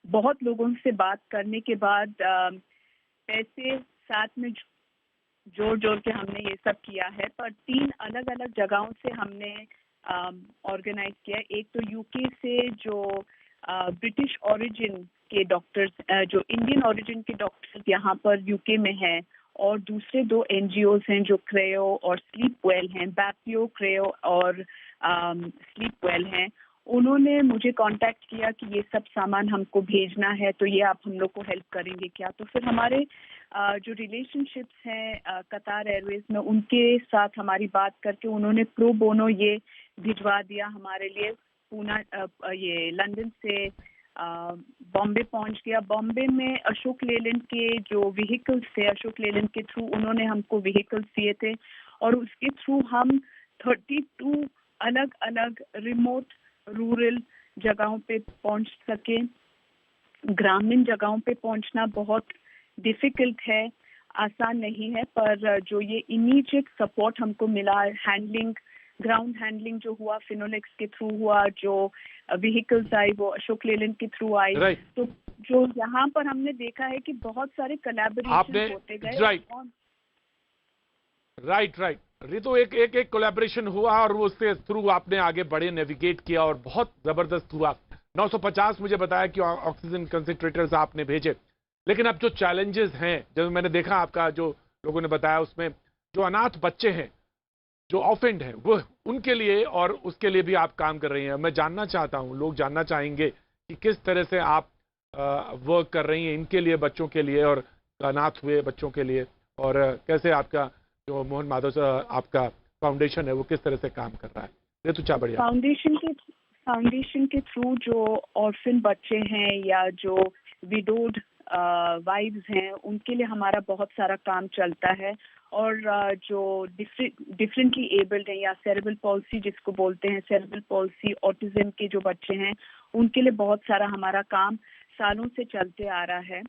बहुत लोगों से बात करने के बाद पैसे साथ में जोड़ के हमने ये सब किया है। पर 3 अलग अलग जगहों से हमने ऑर्गेनाइज किया। एक तो यूके से जो ब्रिटिश ओरिजिन के डॉक्टर्स, जो इंडियन ओरिजिन के डॉक्टर्स यहाँ पर यूके में हैं, और दूसरे 2 NGOs हैं जो क्रेयो और स्लीप वेल हैं, बैपियो क्रेयो और स्लीप वेल हैं। उन्होंने मुझे कांटेक्ट किया कि ये सब सामान हमको भेजना है, तो ये आप हम लोग को हेल्प करेंगे क्या? तो फिर हमारे जो रिलेशनशिप्स हैं कतार एयरवेज में, उनके साथ हमारी बात करके उन्होंने प्रो बोनो ये भिजवा दिया हमारे लिए। पूना ये लंदन से बॉम्बे पहुंच गया। बॉम्बे में अशोक लेलैंड के जो व्हीकल्स थे, अशोक लेलैंड के थ्रू उन्होंने हमको व्हीकल्स दिए थे और उसके थ्रू हम 32 अलग अलग रिमोट रूरल जगहों पे पहुंच सके। ग्रामीण जगहों पे पहुंचना बहुत डिफिकल्ट है, आसान नहीं है, पर जो ये इमीडिएट सपोर्ट हमको मिला, हैंडलिंग, ग्राउंड हैंडलिंग जो हुआ फिनोलेक्स के थ्रू हुआ, जो व्हीकल्स आई वो अशोक लेलैंड के थ्रू आई, तो जो यहाँ पर हमने देखा है कि बहुत सारे कोलैबोरेशन होते गए। राइट रितु, एक कोलैबोरेशन हुआ और वो उसके थ्रू आपने आगे बढ़े, नेविगेट किया और बहुत जबरदस्त हुआ। 950 मुझे बताया कि ऑक्सीजन कंसंट्रेटर्स आपने भेजे, लेकिन अब जो चैलेंजेस हैं, जब मैंने देखा आपका जो लोगों ने बताया, उसमें जो अनाथ बच्चे हैं, जो ऑफेंड हैं, वो उनके लिए और उसके लिए भी आप काम कर रही हैं। मैं जानना चाहता हूं, लोग जानना चाहेंगे कि किस तरह से आप वर्क कर रही हैं इनके लिए, बच्चों के लिए और अनाथ हुए बच्चों के लिए, और कैसे आपका जो मोहन माधव आपका फाउंडेशन है वो किस तरह से काम कर रहा है। ये तो बढ़िया। फाउंडेशन के थ्रू जो ऑर्फन बच्चे हैं या जो विडोड वाइव्स हैं, उनके लिए हमारा बहुत सारा काम चलता है। और जो डिफरेंटली एबल्ड हैं या सेरेब्रल पॉल्सी जिसको बोलते हैं, सेरेब्रल पॉल्सी ऑटिज्म के जो बच्चे हैं, उनके लिए बहुत सारा हमारा काम सालों से चलते आ रहा है।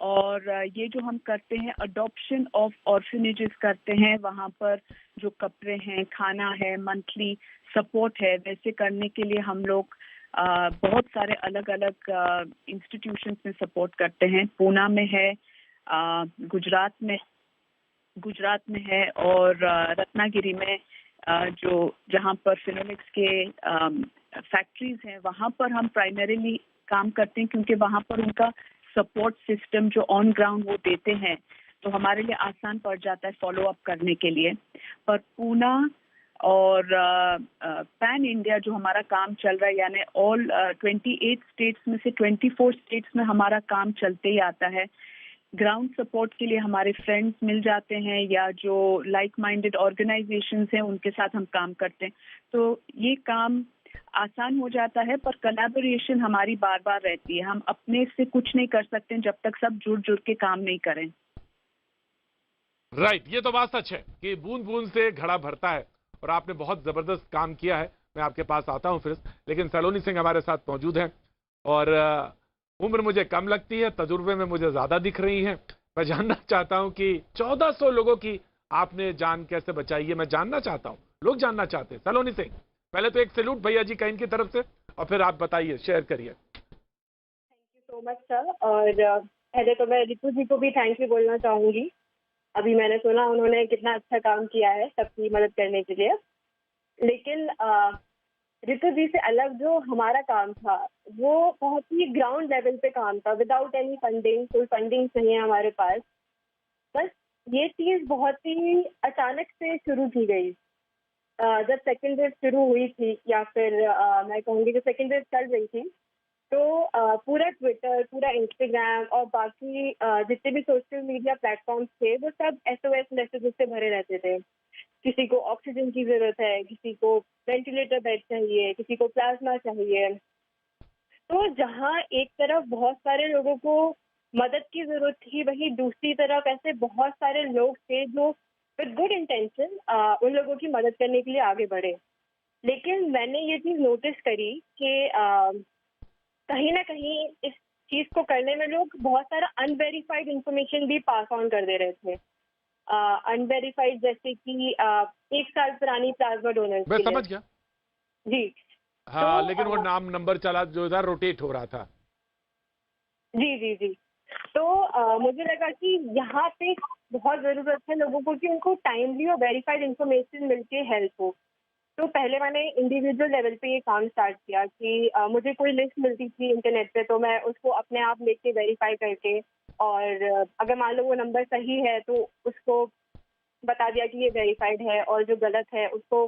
और ये जो हम करते हैं, अडॉप्शन ऑफ ऑर्फनेजेस करते हैं, वहाँ पर जो कपड़े हैं, खाना है, मंथली सपोर्ट है, वैसे करने के लिए हम लोग बहुत सारे अलग अलग इंस्टीट्यूशंस में सपोर्ट करते हैं। पूना में है, गुजरात में है, और रत्नागिरी में जो जहाँ पर फिनोलेक्स के फैक्ट्रीज हैं, वहाँ पर हम प्राइमरीली काम करते हैं, क्योंकि वहाँ पर उनका सपोर्ट सिस्टम जो ऑन ग्राउंड वो देते हैं, तो हमारे लिए आसान पड़ जाता है फॉलो अप करने के लिए। पर पूना और पैन इंडिया जो हमारा काम चल रहा है, यानी ऑल 28 स्टेट्स में से 24 स्टेट्स में हमारा काम चलते ही आता है। ग्राउंड सपोर्ट के लिए हमारे फ्रेंड्स मिल जाते हैं या जो लाइक माइंडेड ऑर्गेनाइजेशंस हैं, उनके साथ हम काम करते हैं, तो ये काम आसान हो जाता है। पर कोलैबोरेशन हमारी बार बार रहती है, हम अपने से कुछ नहीं कर सकते जब तक सब जुड़ के काम नहीं करें। राइट, ये तो बात सच है कि बूंद बूंद से घड़ा भरता है, और आपने बहुत जबरदस्त काम किया है। मैं आपके पास आता हूं फिर, लेकिन सलोनी सिंह हमारे साथ मौजूद हैं, और उम्र मुझे कम लगती है, तजुर्बे में मुझे ज्यादा दिख रही हैं। मैं जानना चाहता हूं कि 1400 लोगों की आपने जान कैसे बचाई है, मैं जानना चाहता हूं, लोग जानना चाहते हैं। सलोनी सिंह, पहले तो एक सैल्यूट भैया जी का इनकी तरफ से, और फिर आप बताइए, शेयर करिए। Thank you so much sir. और पहले तो मैं रितु जी को भी थैंक यू बोलना चाहूंगी। अभी मैंने सुना उन्होंने कितना अच्छा काम किया है सबकी मदद करने के लिए, लेकिन रितु जी से अलग जो हमारा काम था वो बहुत ही ग्राउंड लेवल पे काम था, विदाउट एनी फंडिंग, कोई फंडिंग नहीं है हमारे पास। बस ये चीज़ बहुत ही अचानक से शुरू की गई। जब सेकेंड वेव शुरू हुई थी, या फिर मैं कहूँगी जो सेकेंड वेव चल रही थी, तो पूरा ट्विटर, पूरा इंस्टाग्राम और बाकी जितने भी सोशल मीडिया प्लेटफॉर्म्स थे, वो सब SOS मैसेजेस से भरे रहते थे। किसी को ऑक्सीजन की ज़रूरत है, किसी को वेंटिलेटर बेड चाहिए, किसी को प्लाज्मा चाहिए। तो जहाँ एक तरफ बहुत सारे लोगों को मदद की ज़रूरत थी, वहीं दूसरी तरफ ऐसे बहुत सारे लोग थे जो विद गुड इंटेंशन उन लोगों की मदद करने के लिए आगे बढ़े। लेकिन मैंने ये चीज़ नोटिस करी कि कहीं ना कहीं इस चीज़ को करने में लोग बहुत सारा अनवेरीफाइड इंफॉर्मेशन भी पास ऑन कर दे रहे थे। अनवेरीफाइड जैसे कि 1 साल पुरानी प्लाज्मा डोनर। मैं समझ गया जी। हाँ, तो लेकिन वो नाम नंबर चला जो इधर रोटेट हो रहा था। जी। तो मुझे लगा कि यहाँ पे बहुत ज़रूरत है लोगों को कि उनको टाइमली और वेरीफाइड इंफॉर्मेशन मिलके हेल्प हो। तो पहले मैंने इंडिविजुअल लेवल पे ये काम स्टार्ट किया कि मुझे कोई लिस्ट मिलती थी इंटरनेट पे, तो मैं उसको अपने आप लेके वेरीफाई करके, और अगर मान लो वो नंबर सही है तो उसको बता दिया कि ये वेरीफाइड है, और जो गलत है उसको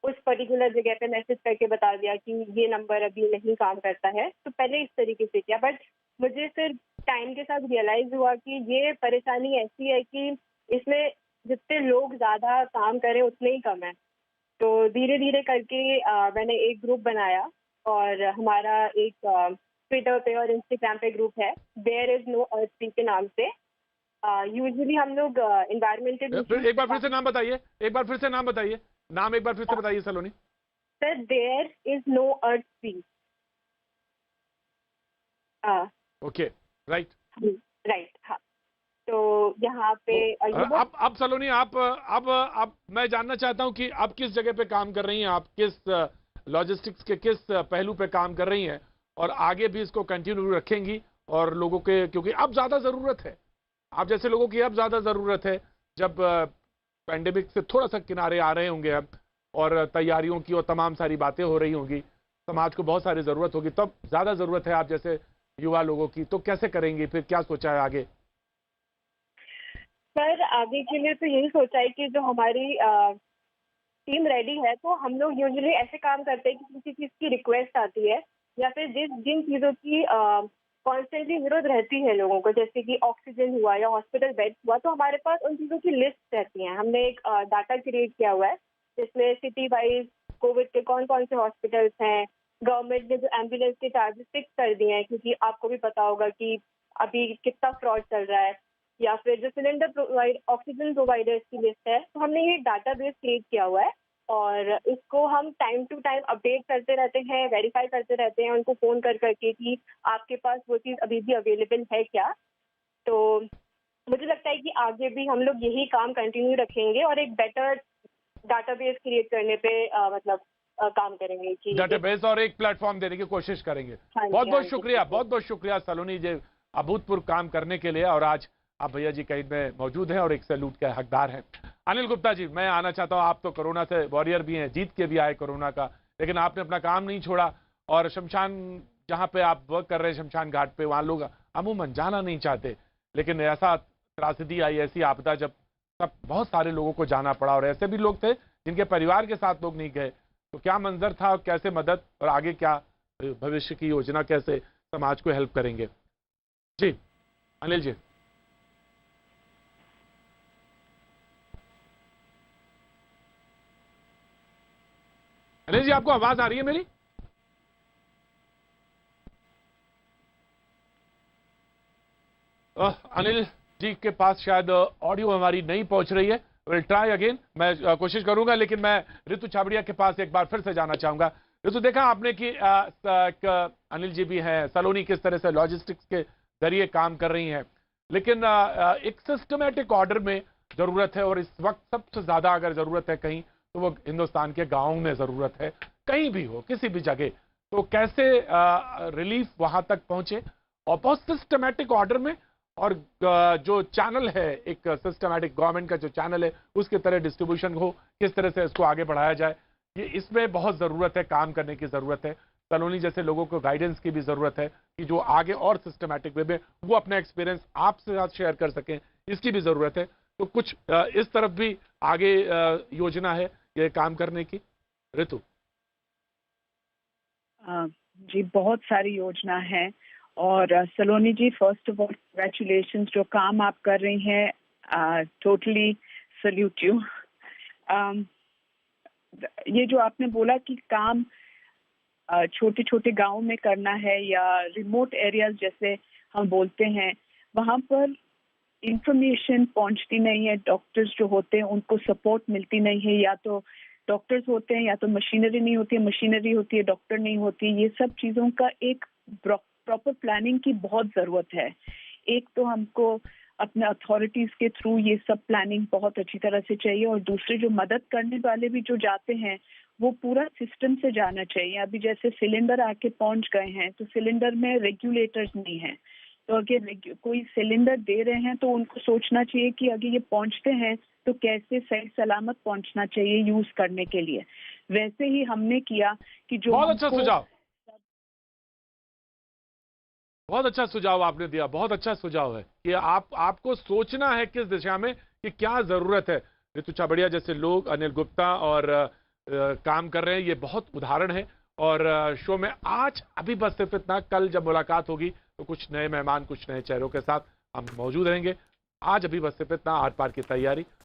उस पर्टिकुलर जगह पे मैसेज करके बता दिया कि ये नंबर अभी नहीं काम करता है। तो पहले इस तरीके से किया, बट मुझे फिर टाइम के साथ रियलाइज हुआ कि ये परेशानी ऐसी है कि इसमें जितने लोग ज़्यादा काम करें उतने ही कम है। तो धीरे धीरे करके मैंने एक ग्रुप बनाया, और हमारा एक ट्विटर पे और इंस्टाग्राम पे ग्रुप है, there is no earth week के नाम से। यूजुअली हम लोग एनवायरमेंटल, एक बार फिर से नाम बताइए, एक बार फिर से नाम बताइए, नाम एक बार फिर से बताइए Saloni. Sir there is no earth week. Okay, right right, हाँ। तो यहाँ पे अब सलोनी, आप मैं जानना चाहता हूं कि आप किस जगह पे काम कर रही हैं, आप किस लॉजिस्टिक्स के किस पहलू पे काम कर रही हैं, और आगे भी इसको कंटिन्यू रखेंगी, और लोगों के, क्योंकि अब ज्यादा जरूरत है, आप जैसे लोगों की अब ज्यादा जरूरत है, जब पैंडेमिक से थोड़ा सा किनारे आ रहे होंगे अब, और तैयारियों की और तमाम सारी बातें हो रही होंगी, समाज को बहुत सारी जरूरत होगी, तब ज्यादा जरूरत है आप जैसे युवा लोगों की। तो कैसे करेंगे फिर, क्या सोचा है आगे? सर आगे के लिए तो यही सोचा है कि जो हमारी टीम रेडी है, तो हम लोग यूजुअली ऐसे काम करते हैं कि किसी चीज़ की रिक्वेस्ट आती है या फिर जिन चीज़ों की कॉन्स्टेंटली जरूरत रहती है लोगों को, जैसे कि ऑक्सीजन हुआ या हॉस्पिटल बेड हुआ, तो हमारे पास उन चीज़ों की लिस्ट रहती है। हमने एक डाटा क्रिएट किया हुआ है जिसमें सिटी वाइज कोविड के कौन कौन से हॉस्पिटल्स हैं, गवर्नमेंट ने जो एम्बुलेंस के चार्जेस फिक्स कर दिए हैं, क्योंकि आपको भी पता होगा कि अभी कितना फ्रॉड चल रहा है, या फिर जो ऑक्सीजन प्रोवाइडर्स की लिस्ट है। तो हमने ये डाटाबेस क्रिएट किया हुआ है, और इसको हम टाइम टू टाइम अपडेट करते रहते हैं, वेरीफाई करते रहते हैं उनको फ़ोन कर करके कि आपके पास वो चीज़ अभी भी अवेलेबल है क्या। तो मुझे लगता है कि आगे भी हम लोग यही काम कंटिन्यू रखेंगे और एक बेटर डाटाबेस क्रिएट करने पे काम करेंगे कि डाटाबेस और एक प्लेटफॉर्म देने की कोशिश करेंगे। बहुत बहुत शुक्रिया, बहुत बहुत शुक्रिया सलोनी जी, अभूतपूर्व काम करने के लिए, और आज आप भैया जी कहीं में मौजूद हैं और एक सैल्यूट के हकदार हैं। अनिल गुप्ता जी, मैं आना चाहता हूं, आप तो कोरोना से वॉरियर भी हैं, जीत के भी आए कोरोना का, लेकिन आपने अपना काम नहीं छोड़ा, और शमशान जहां पे आप वर्क कर रहे हैं, शमशान घाट पे, वहां लोग अमूमन जाना नहीं चाहते, लेकिन ऐसा त्रासदी आई, ऐसी आपदा जब सब बहुत सारे लोगों को जाना पड़ा, और ऐसे भी लोग थे जिनके परिवार के साथ लोग नहीं गए, तो क्या मंजर था, कैसे मदद, और आगे क्या भविष्य की योजना, कैसे समाज को हेल्प करेंगे? जी अनिल जी। अनिल जी, आपको आवाज आ रही है मेरी? अनिल जी के पास शायद ऑडियो हमारी नहीं पहुंच रही है। विल ट्राई अगेन, मैं कोशिश करूंगा, लेकिन मैं ऋतु छाबड़िया के पास एक बार फिर से जाना चाहूंगा। ऋतु, देखा आपने कि अनिल जी भी हैं, सलोनी किस तरह से लॉजिस्टिक्स के जरिए काम कर रही हैं, लेकिन एक सिस्टमेटिक ऑर्डर में जरूरत है, और इस वक्त सबसे ज्यादा अगर जरूरत है कहीं, तो वो हिंदुस्तान के गाँव में जरूरत है, कहीं भी हो, किसी भी जगह। तो कैसे रिलीफ वहां तक पहुंचे, और बहुत सिस्टमेटिक ऑर्डर में, और जो चैनल है, एक सिस्टमेटिक गवर्नमेंट का जो चैनल है, उसके तरह डिस्ट्रीब्यूशन हो, किस तरह से इसको आगे बढ़ाया जाए, ये इसमें बहुत जरूरत है, काम करने की जरूरत है। सलोनी जैसे लोगों को गाइडेंस की भी जरूरत है कि जो आगे और सिस्टमेटिक वे में वो अपना एक्सपीरियंस आपसे साथ शेयर कर सकें, इसकी भी जरूरत है। तो कुछ इस तरफ भी आगे योजना है ये काम करने की, ऋतु? जी बहुत सारी योजना है, और सलोनी जी, फर्स्ट ऑफ ऑल कंग्रेचुलेशन, जो काम आप कर रही हैं, टोटली सल्यूट यू। ये जो आपने बोला कि काम छोटे छोटे गांव में करना है, या रिमोट एरियाज जैसे हम बोलते हैं, वहाँ पर इंफॉर्मेशन पहुंचती नहीं है, डॉक्टर्स जो होते हैं उनको सपोर्ट मिलती नहीं है, या तो डॉक्टर्स होते हैं या तो मशीनरी नहीं होती है, मशीनरी होती है डॉक्टर नहीं होती। ये सब चीज़ों का एक प्रॉपर प्लानिंग की बहुत ज़रूरत है। एक तो हमको अपने अथॉरिटीज़ के थ्रू ये सब प्लानिंग बहुत अच्छी तरह से चाहिए, और दूसरे जो मदद करने वाले भी जो जाते हैं वो पूरा सिस्टम से जाना चाहिए। अभी जैसे सिलेंडर आके पहुंच गए हैं, तो सिलेंडर में रेगुलेटर्स नहीं हैं, तो अगर कोई सिलेंडर दे रहे हैं तो उनको सोचना चाहिए कि अगर ये पहुंचते हैं तो कैसे सही सलामत पहुंचना चाहिए यूज करने के लिए। वैसे ही हमने किया कि जो बहुत अच्छा सुझाव, बहुत अच्छा सुझाव आपने दिया, बहुत अच्छा सुझाव है कि आपको सोचना है किस दिशा में कि क्या जरूरत है। ऋतु छाबड़िया जैसे लोग, अनिल गुप्ता और काम कर रहे हैं, ये बहुत उदाहरण है। और शो में आज अभी बस सिर्फ इतना, कल जब मुलाकात होगी तो कुछ नए मेहमान, कुछ नए चेहरों के साथ हम मौजूद रहेंगे। आज अभी बस सिर्फ इतना, आर पार की तैयारी